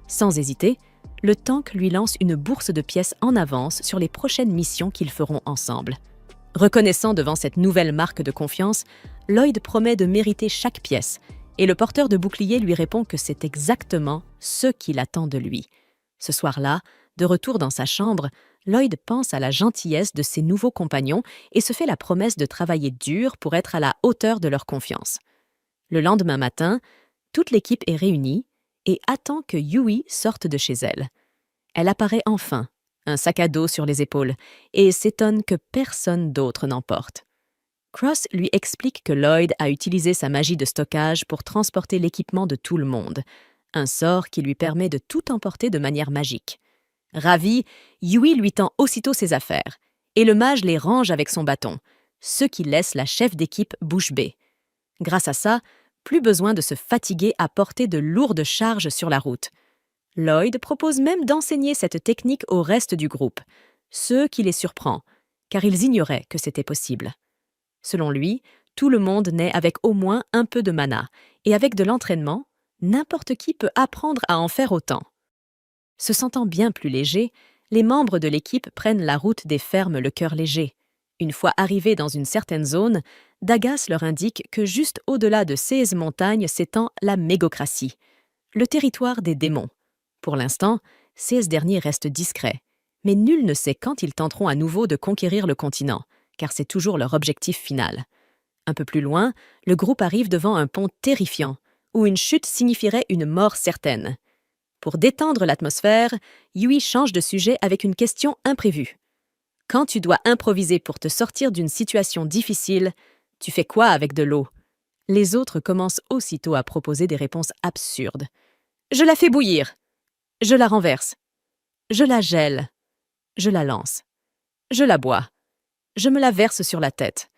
Sans hésiter, le tank lui lance une bourse de pièces en avance sur les prochaines missions qu'ils feront ensemble. Reconnaissant devant cette nouvelle marque de confiance, Lloyd promet de mériter chaque pièce, et le porteur de bouclier lui répond que c'est exactement ce qu'il attend de lui. Ce soir-là, de retour dans sa chambre, Lloyd pense à la gentillesse de ses nouveaux compagnons et se fait la promesse de travailler dur pour être à la hauteur de leur confiance. Le lendemain matin, toute l'équipe est réunie et attend que Yui sorte de chez elle. Elle apparaît enfin, un sac à dos sur les épaules, et s'étonne que personne d'autre n'en porte. Cross lui explique que Lloyd a utilisé sa magie de stockage pour transporter l'équipement de tout le monde, un sort qui lui permet de tout emporter de manière magique. Ravi, Yui lui tend aussitôt ses affaires, et le mage les range avec son bâton, ce qui laisse la chef d'équipe bouche bée. Grâce à ça, plus besoin de se fatiguer à porter de lourdes charges sur la route. Lloyd propose même d'enseigner cette technique au reste du groupe, ce qui les surprend, car ils ignoraient que c'était possible. Selon lui, tout le monde naît avec au moins un peu de mana, et avec de l'entraînement, n'importe qui peut apprendre à en faire autant. Se sentant bien plus légers, les membres de l'équipe prennent la route des fermes Le Cœur Léger. Une fois arrivés dans une certaine zone, Dagas leur indique que juste au-delà de ces montagnes s'étend la Mégocratie, le territoire des démons. Pour l'instant, ces derniers restent discrets, mais nul ne sait quand ils tenteront à nouveau de conquérir le continent, car c'est toujours leur objectif final. Un peu plus loin, le groupe arrive devant un pont terrifiant, où une chute signifierait une mort certaine. Pour détendre l'atmosphère, Yui change de sujet avec une question imprévue. Quand tu dois improviser pour te sortir d'une situation difficile, tu fais quoi avec de l'eau? Les autres commencent aussitôt à proposer des réponses absurdes. Je la fais bouillir. Je la renverse. Je la gèle. Je la lance. Je la bois. Je me la verse sur la tête.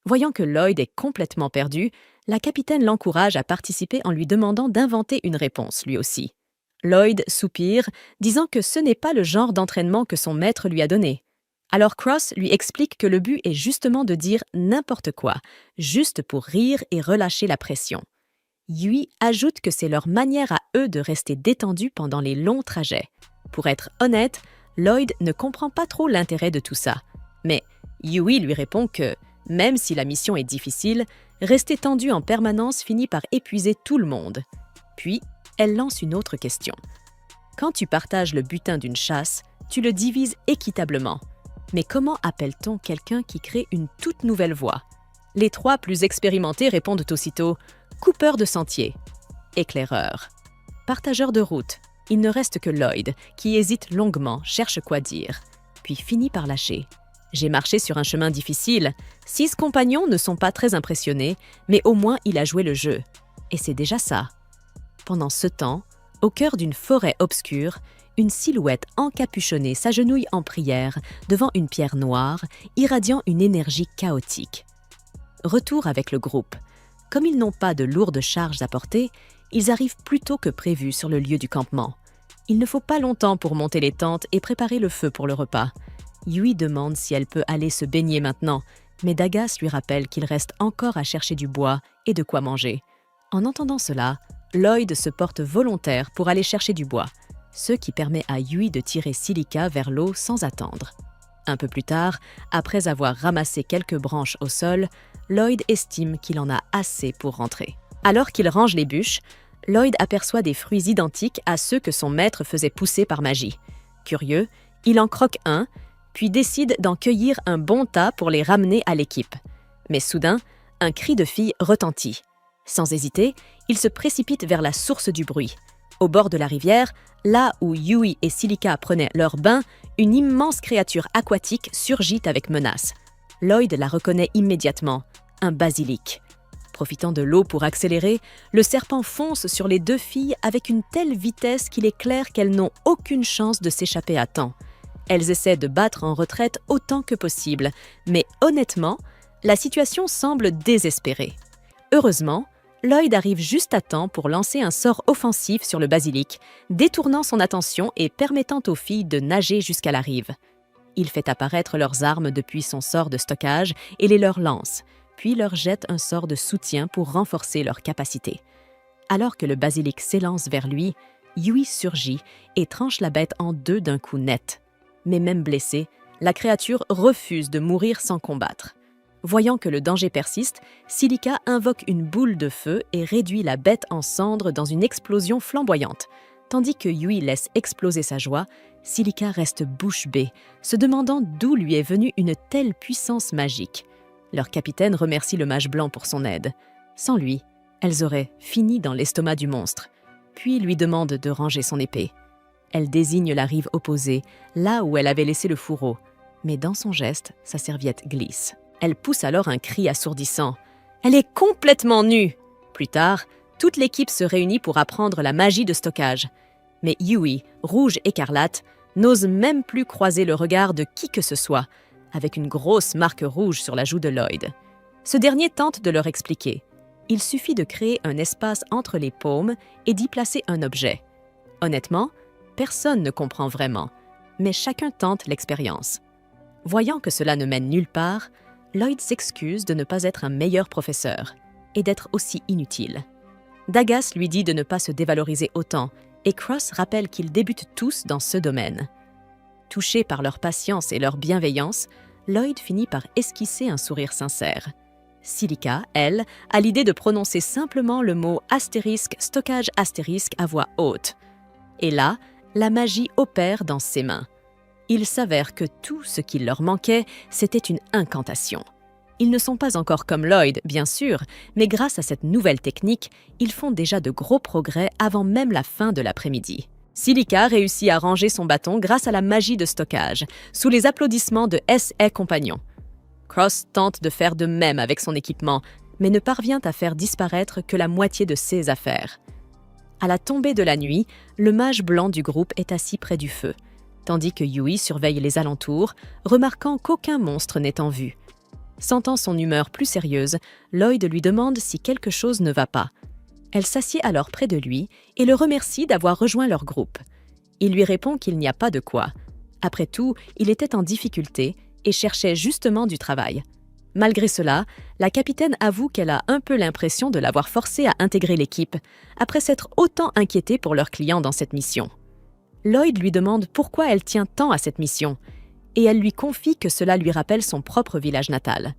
Voyant que Lloyd est complètement perdu, la capitaine l'encourage à participer en lui demandant d'inventer une réponse, lui aussi. Lloyd soupire, disant que ce n'est pas le genre d'entraînement que son maître lui a donné. Alors Cross lui explique que le but est justement de dire n'importe quoi, juste pour rire et relâcher la pression. Yui ajoute que c'est leur manière à eux de rester détendus pendant les longs trajets. Pour être honnête, Lloyd ne comprend pas trop l'intérêt de tout ça. Mais Yui lui répond que, même si la mission est difficile, rester tendu en permanence finit par épuiser tout le monde. Puis, elle lance une autre question. Quand tu partages le butin d'une chasse, tu le divises équitablement. Mais comment appelle-t-on quelqu'un qui crée une toute nouvelle voie? Les trois plus expérimentés répondent aussitôt « coupeur de sentier »,« éclaireur »,« partageur de route ». Il ne reste que Lloyd, qui hésite longuement, cherche quoi dire, puis finit par lâcher. « J'ai marché sur un chemin difficile. 6 compagnons ne sont pas très impressionnés, mais au moins il a joué le jeu. Et c'est déjà ça. » Pendant ce temps, au cœur d'une forêt obscure, une silhouette encapuchonnée s'agenouille en prière devant une pierre noire, irradiant une énergie chaotique. Retour avec le groupe. Comme ils n'ont pas de lourdes charges à porter, ils arrivent plus tôt que prévu sur le lieu du campement. Il ne faut pas longtemps pour monter les tentes et préparer le feu pour le repas. Yui demande si elle peut aller se baigner maintenant, mais Dagas lui rappelle qu'il reste encore à chercher du bois et de quoi manger. En entendant cela, Lloyd se porte volontaire pour aller chercher du bois, ce qui permet à Yui de tirer Silica vers l'eau sans attendre. Un peu plus tard, après avoir ramassé quelques branches au sol, Lloyd estime qu'il en a assez pour rentrer. Alors qu'il range les bûches, Lloyd aperçoit des fruits identiques à ceux que son maître faisait pousser par magie. Curieux, il en croque un, puis décide d'en cueillir un bon tas pour les ramener à l'équipe. Mais soudain, un cri de fille retentit. Sans hésiter, il se précipite vers la source du bruit. Au bord de la rivière, là où Yui et Silica prenaient leur bain, une immense créature aquatique surgit avec menace. Lloyd la reconnaît immédiatement, un basilic. Profitant de l'eau pour accélérer, le serpent fonce sur les 2 filles avec une telle vitesse qu'il est clair qu'elles n'ont aucune chance de s'échapper à temps. Elles essaient de battre en retraite autant que possible, mais honnêtement, la situation semble désespérée. Heureusement, Lloyd arrive juste à temps pour lancer un sort offensif sur le basilic, détournant son attention et permettant aux filles de nager jusqu'à la rive. Il fait apparaître leurs armes depuis son sort de stockage et les leur lance, puis leur jette un sort de soutien pour renforcer leur capacité. Alors que le basilic s'élance vers lui, Yui surgit et tranche la bête en 2 d'un coup net. Mais même blessée, la créature refuse de mourir sans combattre. Voyant que le danger persiste, Silica invoque une boule de feu et réduit la bête en cendres dans une explosion flamboyante. Tandis que Yui laisse exploser sa joie, Silica reste bouche bée, se demandant d'où lui est venue une telle puissance magique. Leur capitaine remercie le mage blanc pour son aide. Sans lui, elles auraient fini dans l'estomac du monstre, puis lui demande de ranger son épée. Elle désigne la rive opposée, là où elle avait laissé le fourreau. Mais dans son geste, sa serviette glisse. Elle pousse alors un cri assourdissant. Elle est complètement nue! Plus tard, toute l'équipe se réunit pour apprendre la magie de stockage. Mais Yui, rouge écarlate, n'ose même plus croiser le regard de qui que ce soit, avec une grosse marque rouge sur la joue de Lloyd. Ce dernier tente de leur expliquer. Il suffit de créer un espace entre les paumes et d'y placer un objet. Honnêtement, personne ne comprend vraiment, mais chacun tente l'expérience. Voyant que cela ne mène nulle part, Lloyd s'excuse de ne pas être un meilleur professeur et d'être aussi inutile. Dagas lui dit de ne pas se dévaloriser autant et Cross rappelle qu'ils débutent tous dans ce domaine. Touché par leur patience et leur bienveillance, Lloyd finit par esquisser un sourire sincère. Silica, elle, a l'idée de prononcer simplement le mot * stockage * à voix haute. Et là, la magie opère dans ses mains. Il s'avère que tout ce qui leur manquait, c'était une incantation. Ils ne sont pas encore comme Lloyd, bien sûr, mais grâce à cette nouvelle technique, ils font déjà de gros progrès avant même la fin de l'après-midi. Silica réussit à ranger son bâton grâce à la magie de stockage, sous les applaudissements de S.A. compagnons. Cross tente de faire de même avec son équipement, mais ne parvient à faire disparaître que la moitié de ses affaires. À la tombée de la nuit, le mage blanc du groupe est assis près du feu, tandis que Yui surveille les alentours, remarquant qu'aucun monstre n'est en vue. Sentant son humeur plus sérieuse, Lloyd lui demande si quelque chose ne va pas. Elle s'assied alors près de lui et le remercie d'avoir rejoint leur groupe. Il lui répond qu'il n'y a pas de quoi. Après tout, il était en difficulté et cherchait justement du travail. Malgré cela, la capitaine avoue qu'elle a un peu l'impression de l'avoir forcé à intégrer l'équipe, après s'être autant inquiétée pour leurs clients dans cette mission. Lloyd lui demande pourquoi elle tient tant à cette mission, et elle lui confie que cela lui rappelle son propre village natal.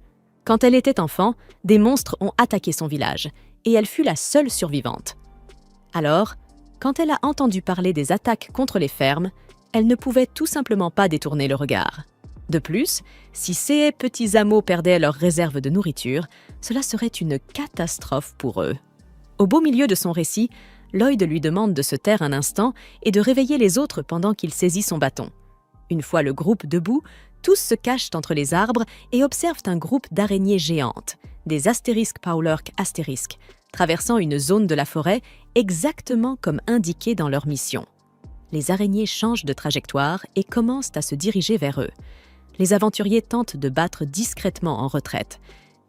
Quand elle était enfant, des monstres ont attaqué son village, et elle fut la seule survivante. Alors, quand elle a entendu parler des attaques contre les fermes, elle ne pouvait tout simplement pas détourner le regard. De plus, si ces petits hameaux perdaient leur réserve de nourriture, cela serait une catastrophe pour eux. Au beau milieu de son récit, Lloyd lui demande de se taire un instant et de réveiller les autres pendant qu'il saisit son bâton. Une fois le groupe debout, tous se cachent entre les arbres et observent un groupe d'araignées géantes, des Powlerk *, traversant une zone de la forêt exactement comme indiqué dans leur mission. Les araignées changent de trajectoire et commencent à se diriger vers eux. Les aventuriers tentent de battre discrètement en retraite,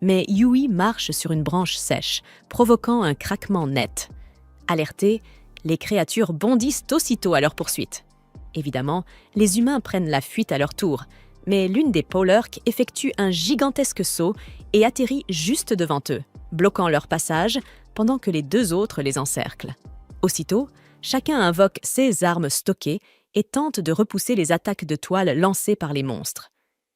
mais Yui marche sur une branche sèche, provoquant un craquement net. Alertés, les créatures bondissent aussitôt à leur poursuite. Évidemment, les humains prennent la fuite à leur tour, mais l'une des Powlerk effectue un gigantesque saut et atterrit juste devant eux, bloquant leur passage pendant que les deux autres les encerclent. Aussitôt, chacun invoque ses armes stockées et tente de repousser les attaques de toile lancées par les monstres.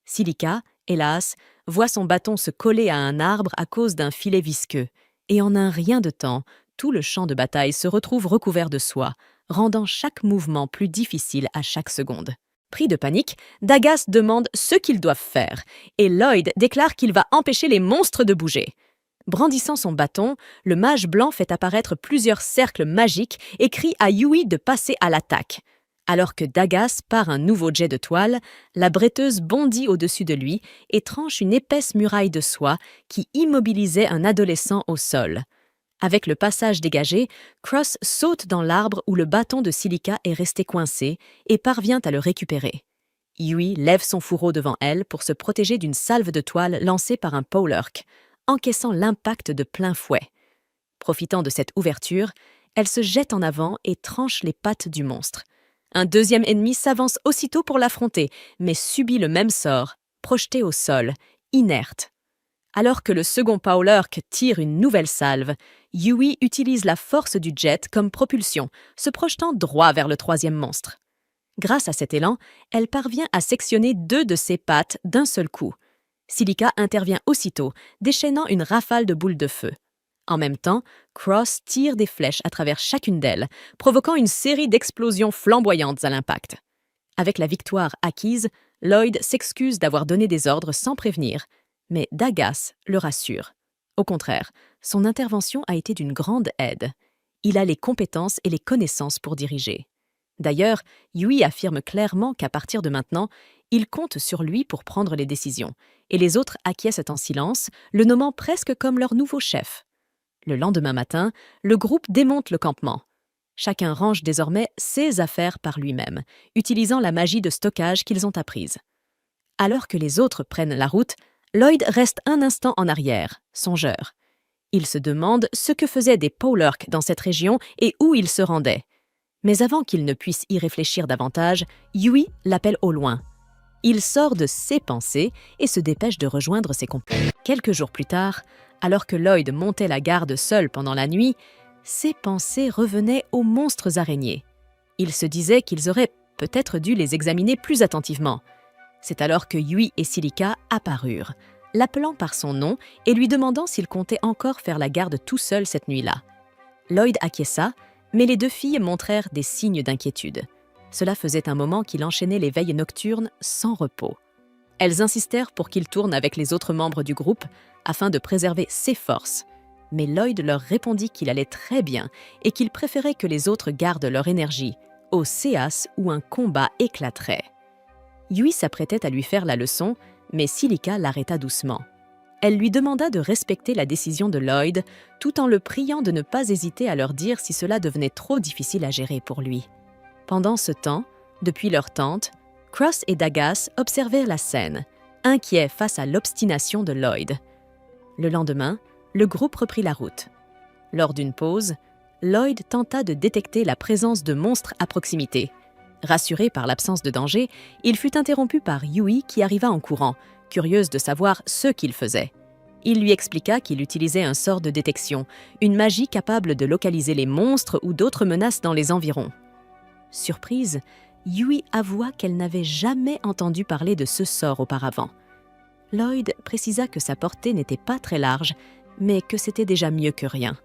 Silica, hélas, voit son bâton se coller à un arbre à cause d'un filet visqueux, et en un rien de temps, tout le champ de bataille se retrouve recouvert de soie, rendant chaque mouvement plus difficile à chaque seconde. Pris de panique, Dagas demande ce qu'ils doivent faire, et Lloyd déclare qu'il va empêcher les monstres de bouger. Brandissant son bâton, le mage blanc fait apparaître plusieurs cercles magiques et crie à Yui de passer à l'attaque. Alors que Dagas part un nouveau jet de toile, la bretteuse bondit au-dessus de lui et tranche une épaisse muraille de soie qui immobilisait un adolescent au sol. Avec le passage dégagé, Cross saute dans l'arbre où le bâton de Silica est resté coincé et parvient à le récupérer. Yui lève son fourreau devant elle pour se protéger d'une salve de toile lancée par un Powlerk, encaissant l'impact de plein fouet. Profitant de cette ouverture, elle se jette en avant et tranche les pattes du monstre. Un deuxième ennemi s'avance aussitôt pour l'affronter, mais subit le même sort, projeté au sol, inerte. Alors que le second Powlerk tire une nouvelle salve, Yui utilise la force du jet comme propulsion, se projetant droit vers le troisième monstre. Grâce à cet élan, elle parvient à sectionner 2 de ses pattes d'un seul coup. Silica intervient aussitôt, déchaînant une rafale de boules de feu. En même temps, Cross tire des flèches à travers chacune d'elles, provoquant une série d'explosions flamboyantes à l'impact. Avec la victoire acquise, Lloyd s'excuse d'avoir donné des ordres sans prévenir, mais Dagas le rassure. Au contraire, son intervention a été d'une grande aide. Il a les compétences et les connaissances pour diriger. D'ailleurs, Yui affirme clairement qu'à partir de maintenant, il compte sur lui pour prendre les décisions, et les autres acquiescent en silence, le nommant presque comme leur nouveau chef. Le lendemain matin, le groupe démonte le campement. Chacun range désormais ses affaires par lui-même, utilisant la magie de stockage qu'ils ont apprise. Alors que les autres prennent la route, Lloyd reste un instant en arrière, songeur. Il se demande ce que faisaient des Polurk dans cette région et où ils se rendaient. Mais avant qu'il ne puisse y réfléchir davantage, Yui l'appelle au loin. Il sort de ses pensées et se dépêche de rejoindre ses compagnons. Quelques jours plus tard, alors que Lloyd montait la garde seul pendant la nuit, ses pensées revenaient aux monstres araignées. Il se disait qu'ils auraient peut-être dû les examiner plus attentivement. C'est alors que Yui et Silica apparurent, l'appelant par son nom et lui demandant s'il comptait encore faire la garde tout seul cette nuit-là. Lloyd acquiesça, mais les deux filles montrèrent des signes d'inquiétude. Cela faisait un moment qu'il enchaînait les veilles nocturnes sans repos. Elles insistèrent pour qu'il tourne avec les autres membres du groupe afin de préserver ses forces. Mais Lloyd leur répondit qu'il allait très bien et qu'il préférait que les autres gardent leur énergie, au séas où un combat éclaterait. Yui s'apprêtait à lui faire la leçon, mais Silica l'arrêta doucement. Elle lui demanda de respecter la décision de Lloyd, tout en le priant de ne pas hésiter à leur dire si cela devenait trop difficile à gérer pour lui. Pendant ce temps, depuis leur tente, Cross et Dagas observèrent la scène, inquiets face à l'obstination de Lloyd. Le lendemain, le groupe reprit la route. Lors d'une pause, Lloyd tenta de détecter la présence de monstres à proximité. Rassuré par l'absence de danger, il fut interrompu par Yui qui arriva en courant, curieuse de savoir ce qu'il faisait. Il lui expliqua qu'il utilisait un sort de détection, une magie capable de localiser les monstres ou d'autres menaces dans les environs. Surprise, Yui avoua qu'elle n'avait jamais entendu parler de ce sort auparavant. Lloyd précisa que sa portée n'était pas très large, mais que c'était déjà mieux que rien.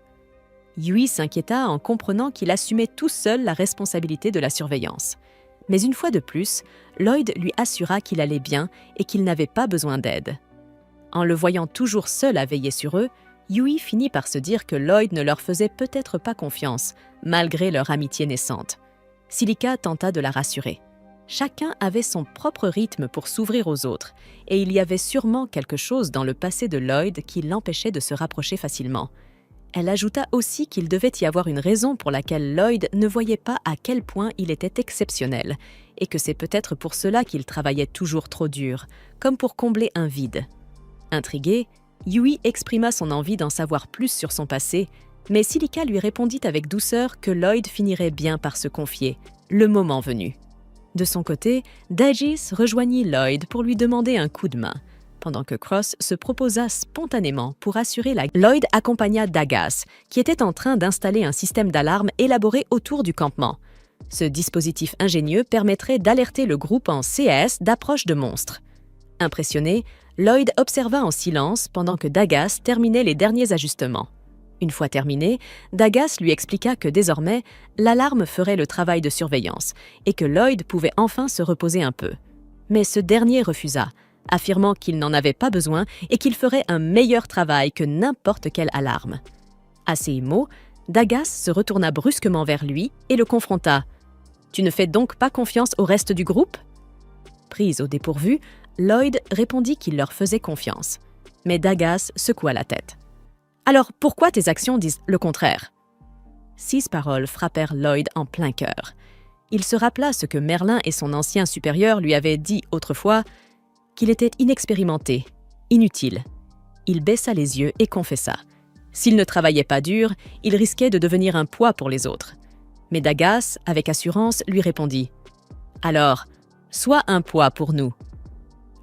Yui s'inquiéta en comprenant qu'il assumait tout seul la responsabilité de la surveillance. Mais une fois de plus, Lloyd lui assura qu'il allait bien et qu'il n'avait pas besoin d'aide. En le voyant toujours seul à veiller sur eux, Yui finit par se dire que Lloyd ne leur faisait peut-être pas confiance, malgré leur amitié naissante. Silica tenta de la rassurer. Chacun avait son propre rythme pour s'ouvrir aux autres, et il y avait sûrement quelque chose dans le passé de Lloyd qui l'empêchait de se rapprocher facilement. Elle ajouta aussi qu'il devait y avoir une raison pour laquelle Lloyd ne voyait pas à quel point il était exceptionnel, et que c'est peut-être pour cela qu'il travaillait toujours trop dur, comme pour combler un vide. Intrigué, Yui exprima son envie d'en savoir plus sur son passé, mais Silica lui répondit avec douceur que Lloyd finirait bien par se confier, le moment venu. De son côté, Dagis rejoignit Lloyd pour lui demander un coup de main, pendant que Cross se proposa spontanément pour assurer la... Lloyd accompagna Dagas, qui était en train d'installer un système d'alarme élaboré autour du campement. Ce dispositif ingénieux permettrait d'alerter le groupe en CS d'approche de monstres. Impressionné, Lloyd observa en silence pendant que Dagas terminait les derniers ajustements. Une fois terminé, Dagas lui expliqua que désormais, l'alarme ferait le travail de surveillance et que Lloyd pouvait enfin se reposer un peu. Mais ce dernier refusa, affirmant qu'il n'en avait pas besoin et qu'il ferait un meilleur travail que n'importe quelle alarme. À ces mots, Dagas se retourna brusquement vers lui et le confronta. « Tu ne fais donc pas confiance au reste du groupe ?» Prise au dépourvu, Lloyd répondit qu'il leur faisait confiance. Mais Dagas secoua la tête. « Alors pourquoi tes actions disent le contraire ?» 6 paroles frappèrent Lloyd en plein cœur. Il se rappela ce que Merlin et son ancien supérieur lui avaient dit autrefois, qu'il était inexpérimenté, inutile. Il baissa les yeux et confessa. S'il ne travaillait pas dur, il risquait de devenir un poids pour les autres. Mais Dagas, avec assurance, lui répondit « Alors, sois un poids pour nous. »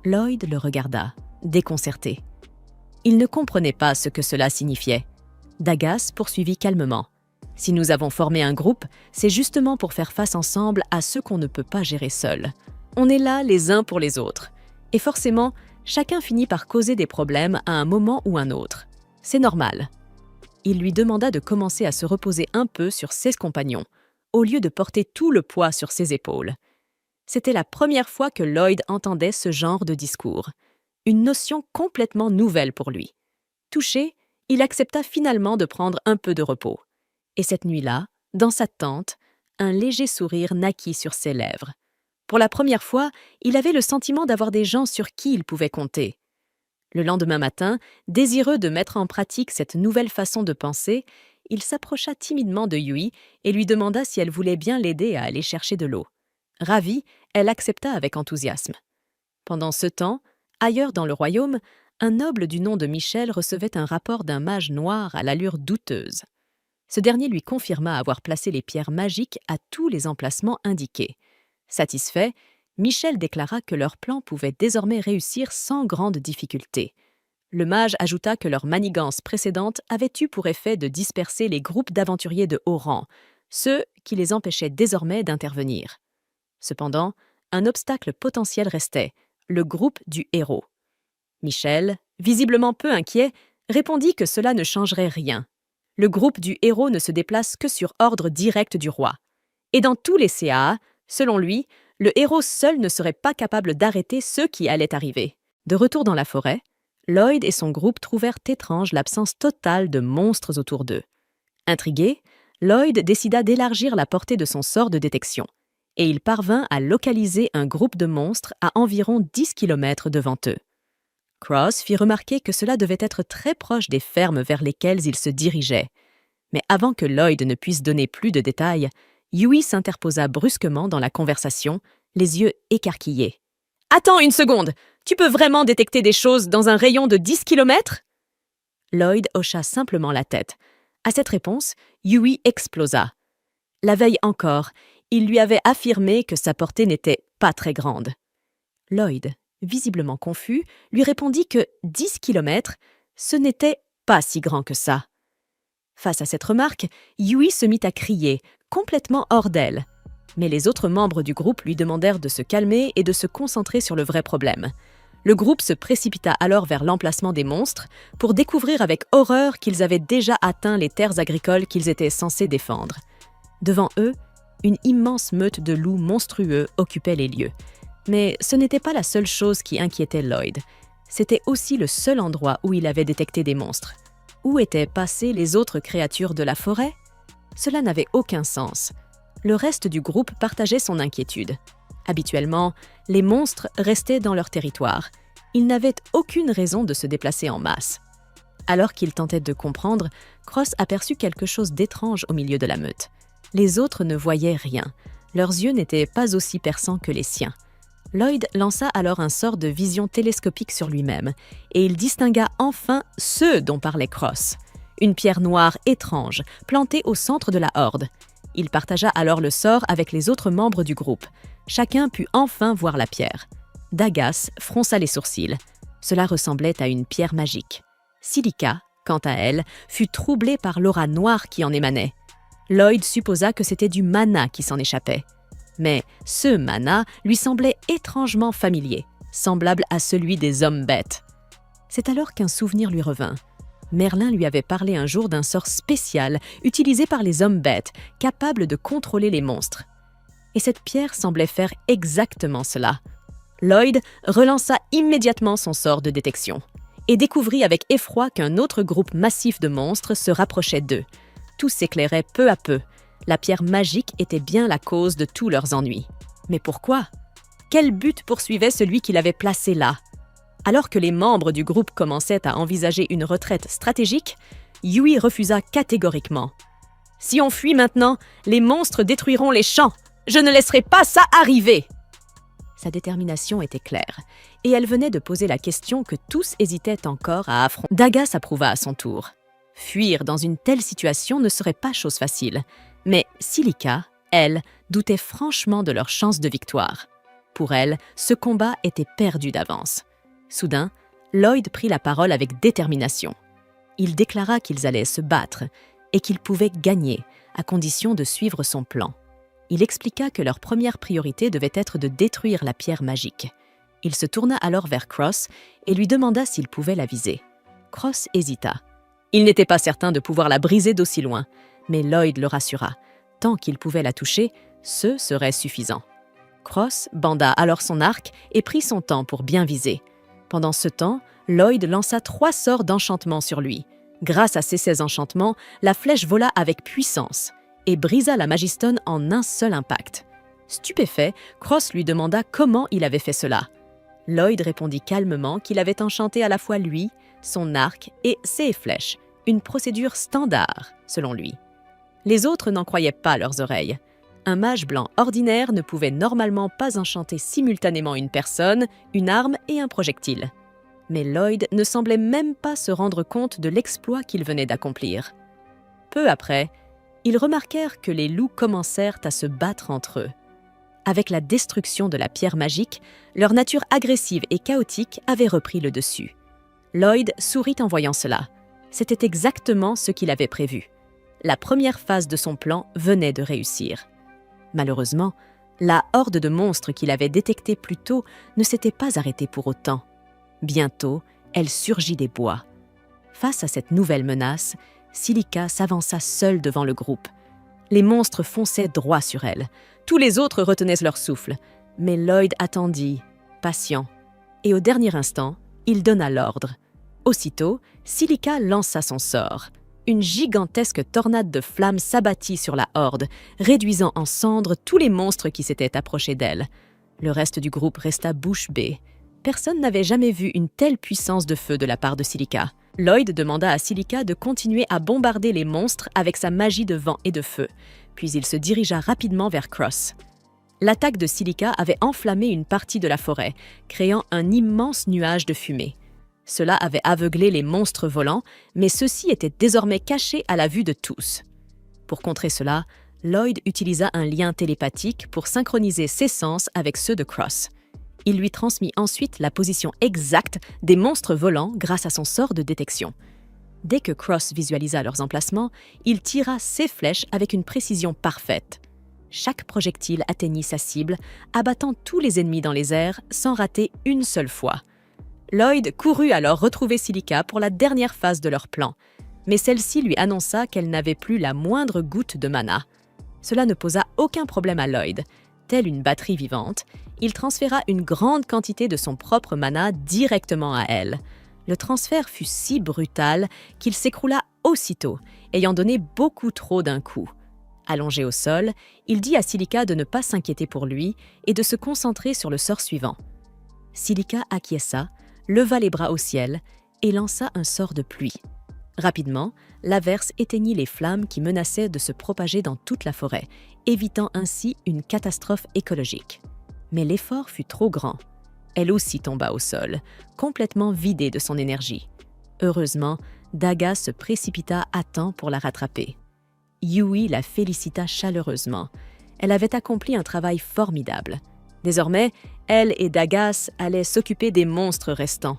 Lloyd le regarda, déconcerté. Il ne comprenait pas ce que cela signifiait. Dagas poursuivit calmement. « Si nous avons formé un groupe, c'est justement pour faire face ensemble à ceux qu'on ne peut pas gérer seul. On est là les uns pour les autres. Et forcément, chacun finit par causer des problèmes à un moment ou un autre. C'est normal. » Il lui demanda de commencer à se reposer un peu sur ses compagnons, au lieu de porter tout le poids sur ses épaules. C'était la première fois que Lloyd entendait ce genre de discours. Une notion complètement nouvelle pour lui. Touché, il accepta finalement de prendre un peu de repos. Et cette nuit-là, dans sa tente, un léger sourire naquit sur ses lèvres. Pour la première fois, il avait le sentiment d'avoir des gens sur qui il pouvait compter. Le lendemain matin, désireux de mettre en pratique cette nouvelle façon de penser, il s'approcha timidement de Yui et lui demanda si elle voulait bien l'aider à aller chercher de l'eau. Ravie, elle accepta avec enthousiasme. Pendant ce temps, ailleurs dans le royaume, un noble du nom de Michel recevait un rapport d'un mage noir à l'allure douteuse. Ce dernier lui confirma avoir placé les pierres magiques à tous les emplacements indiqués. Satisfait, Michel déclara que leur plan pouvait désormais réussir sans grande difficulté. Le mage ajouta que leur manigance précédente avait eu pour effet de disperser les groupes d'aventuriers de haut rang, ceux qui les empêchaient désormais d'intervenir. Cependant, un obstacle potentiel restait, le groupe du héros. Michel, visiblement peu inquiet, répondit que cela ne changerait rien. Le groupe du héros ne se déplace que sur ordre direct du roi. Et dans tous les CAA, selon lui, le héros seul ne serait pas capable d'arrêter ceux qui allaient arriver. De retour dans la forêt, Lloyd et son groupe trouvèrent étrange l'absence totale de monstres autour d'eux. Intrigué, Lloyd décida d'élargir la portée de son sort de détection, et il parvint à localiser un groupe de monstres à environ 10 km devant eux. Cross fit remarquer que cela devait être très proche des fermes vers lesquelles ils se dirigeaient. Mais avant que Lloyd ne puisse donner plus de détails, Yui s'interposa brusquement dans la conversation, les yeux écarquillés. « Attends une seconde! Tu peux vraiment détecter des choses dans un rayon de 10 km ?» Lloyd hocha simplement la tête. À cette réponse, Yui explosa. La veille encore, il lui avait affirmé que sa portée n'était pas très grande. Lloyd, visiblement confus, lui répondit que 10 km, ce n'était pas si grand que ça. Face à cette remarque, Yui se mit à crier, complètement hors d'elle. Mais les autres membres du groupe lui demandèrent de se calmer et de se concentrer sur le vrai problème. Le groupe se précipita alors vers l'emplacement des monstres pour découvrir avec horreur qu'ils avaient déjà atteint les terres agricoles qu'ils étaient censés défendre. Devant eux, une immense meute de loups monstrueux occupait les lieux. Mais ce n'était pas la seule chose qui inquiétait Lloyd. C'était aussi le seul endroit où il avait détecté des monstres. Où étaient passées les autres créatures de la forêt? Cela n'avait aucun sens. Le reste du groupe partageait son inquiétude. Habituellement, les monstres restaient dans leur territoire. Ils n'avaient aucune raison de se déplacer en masse. Alors qu'il tentait de comprendre, Cross aperçut quelque chose d'étrange au milieu de la meute. Les autres ne voyaient rien. Leurs yeux n'étaient pas aussi perçants que les siens. Lloyd lança alors un sort de vision télescopique sur lui-même, et il distingua enfin ceux dont parlait Cross. Une pierre noire étrange, plantée au centre de la horde. Il partagea alors le sort avec les autres membres du groupe. Chacun put enfin voir la pierre. Dagas fronça les sourcils. Cela ressemblait à une pierre magique. Silica, quant à elle, fut troublée par l'aura noire qui en émanait. Lloyd supposa que c'était du mana qui s'en échappait. Mais ce mana lui semblait étrangement familier, semblable à celui des hommes-bêtes. C'est alors qu'un souvenir lui revint. Merlin lui avait parlé un jour d'un sort spécial utilisé par les hommes-bêtes, capable de contrôler les monstres. Et cette pierre semblait faire exactement cela. Lloyd relança immédiatement son sort de détection et découvrit avec effroi qu'un autre groupe massif de monstres se rapprochait d'eux. Tout s'éclairait peu à peu. La pierre magique était bien la cause de tous leurs ennuis. Mais pourquoi? Quel but poursuivait celui qui l'avait placé là? Alors que les membres du groupe commençaient à envisager une retraite stratégique, Yui refusa catégoriquement. « Si on fuit maintenant, les monstres détruiront les champs. Je ne laisserai pas ça arriver !» Sa détermination était claire, et elle venait de poser la question que tous hésitaient encore à affronter. Dagas approuva à son tour. Fuir dans une telle situation ne serait pas chose facile. Mais Silica, elle, doutait franchement de leur chance de victoire. Pour elle, ce combat était perdu d'avance. Soudain, Lloyd prit la parole avec détermination. Il déclara qu'ils allaient se battre et qu'ils pouvaient gagner, à condition de suivre son plan. Il expliqua que leur première priorité devait être de détruire la pierre magique. Il se tourna alors vers Cross et lui demanda s'il pouvait la viser. Cross hésita. Il n'était pas certain de pouvoir la briser d'aussi loin, mais Lloyd le rassura. Tant qu'il pouvait la toucher, ce serait suffisant. Cross banda alors son arc et prit son temps pour bien viser. Pendant ce temps, Lloyd lança 3 sorts d'enchantement sur lui. Grâce à ces 16 enchantements, la flèche vola avec puissance. et brisa la Magistone en un seul impact. Stupéfait, Cross lui demanda comment il avait fait cela. Lloyd répondit calmement qu'il avait enchanté à la fois lui, son arc et ses flèches, une procédure standard, selon lui. Les autres n'en croyaient pas leurs oreilles. Un mage blanc ordinaire ne pouvait normalement pas enchanter simultanément une personne, une arme et un projectile. Mais Lloyd ne semblait même pas se rendre compte de l'exploit qu'il venait d'accomplir. Peu après, ils remarquèrent que les loups commencèrent à se battre entre eux. Avec la destruction de la pierre magique, leur nature agressive et chaotique avait repris le dessus. Lloyd sourit en voyant cela. C'était exactement ce qu'il avait prévu. La première phase de son plan venait de réussir. Malheureusement, la horde de monstres qu'il avait détectée plus tôt ne s'était pas arrêtée pour autant. Bientôt, elle surgit des bois. Face à cette nouvelle menace, Silica s'avança seule devant le groupe. Les monstres fonçaient droit sur elle. Tous les autres retenaient leur souffle. Mais Lloyd attendit, patient. Et au dernier instant, il donna l'ordre. Aussitôt, Silica lança son sort. Une gigantesque tornade de flammes s'abattit sur la horde, réduisant en cendres tous les monstres qui s'étaient approchés d'elle. Le reste du groupe resta bouche bée. Personne n'avait jamais vu une telle puissance de feu de la part de Silica. Lloyd demanda à Silica de continuer à bombarder les monstres avec sa magie de vent et de feu, puis il se dirigea rapidement vers Cross. L'attaque de Silica avait enflammé une partie de la forêt, créant un immense nuage de fumée. Cela avait aveuglé les monstres volants, mais ceux-ci étaient désormais cachés à la vue de tous. Pour contrer cela, Lloyd utilisa un lien télépathique pour synchroniser ses sens avec ceux de Cross. Il lui transmit ensuite la position exacte des monstres volants grâce à son sort de détection. Dès que Cross visualisa leurs emplacements, il tira ses flèches avec une précision parfaite. Chaque projectile atteignit sa cible, abattant tous les ennemis dans les airs sans rater une seule fois. Lloyd courut alors retrouver Silica pour la dernière phase de leur plan, mais celle-ci lui annonça qu'elle n'avait plus la moindre goutte de mana. Cela ne posa aucun problème à Lloyd. Telle une batterie vivante, il transféra une grande quantité de son propre mana directement à elle. Le transfert fut si brutal qu'il s'écroula aussitôt, ayant donné beaucoup trop d'un coup. Allongé au sol, il dit à Silica de ne pas s'inquiéter pour lui et de se concentrer sur le sort suivant. Silica acquiesça, leva les bras au ciel et lança un sort de pluie. Rapidement, l'averse éteignit les flammes qui menaçaient de se propager dans toute la forêt, évitant ainsi une catastrophe écologique. Mais l'effort fut trop grand. Elle aussi tomba au sol, complètement vidée de son énergie. Heureusement, Daga se précipita à temps pour la rattraper. Yui la félicita chaleureusement. Elle avait accompli un travail formidable. Désormais, elle et Dagas allaient s'occuper des monstres restants.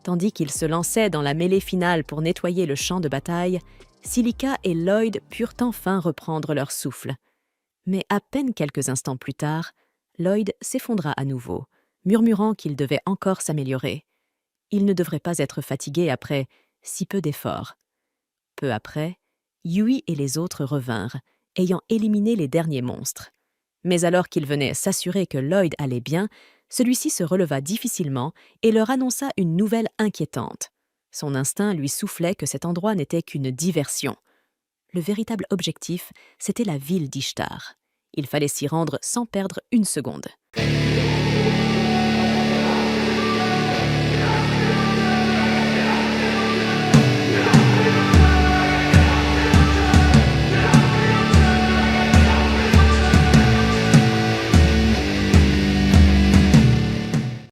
Tandis qu'ils se lançaient dans la mêlée finale pour nettoyer le champ de bataille, Silica et Lloyd purent enfin reprendre leur souffle. Mais à peine quelques instants plus tard, Lloyd s'effondra à nouveau, murmurant qu'il devait encore s'améliorer. Il ne devrait pas être fatigué après si peu d'efforts. Peu après, Yui et les autres revinrent, ayant éliminé les derniers monstres. Mais alors qu'ils venaient s'assurer que Lloyd allait bien, celui-ci se releva difficilement et leur annonça une nouvelle inquiétante. Son instinct lui soufflait que cet endroit n'était qu'une diversion. Le véritable objectif, c'était la ville d'Ishtar. Il fallait s'y rendre sans perdre une seconde.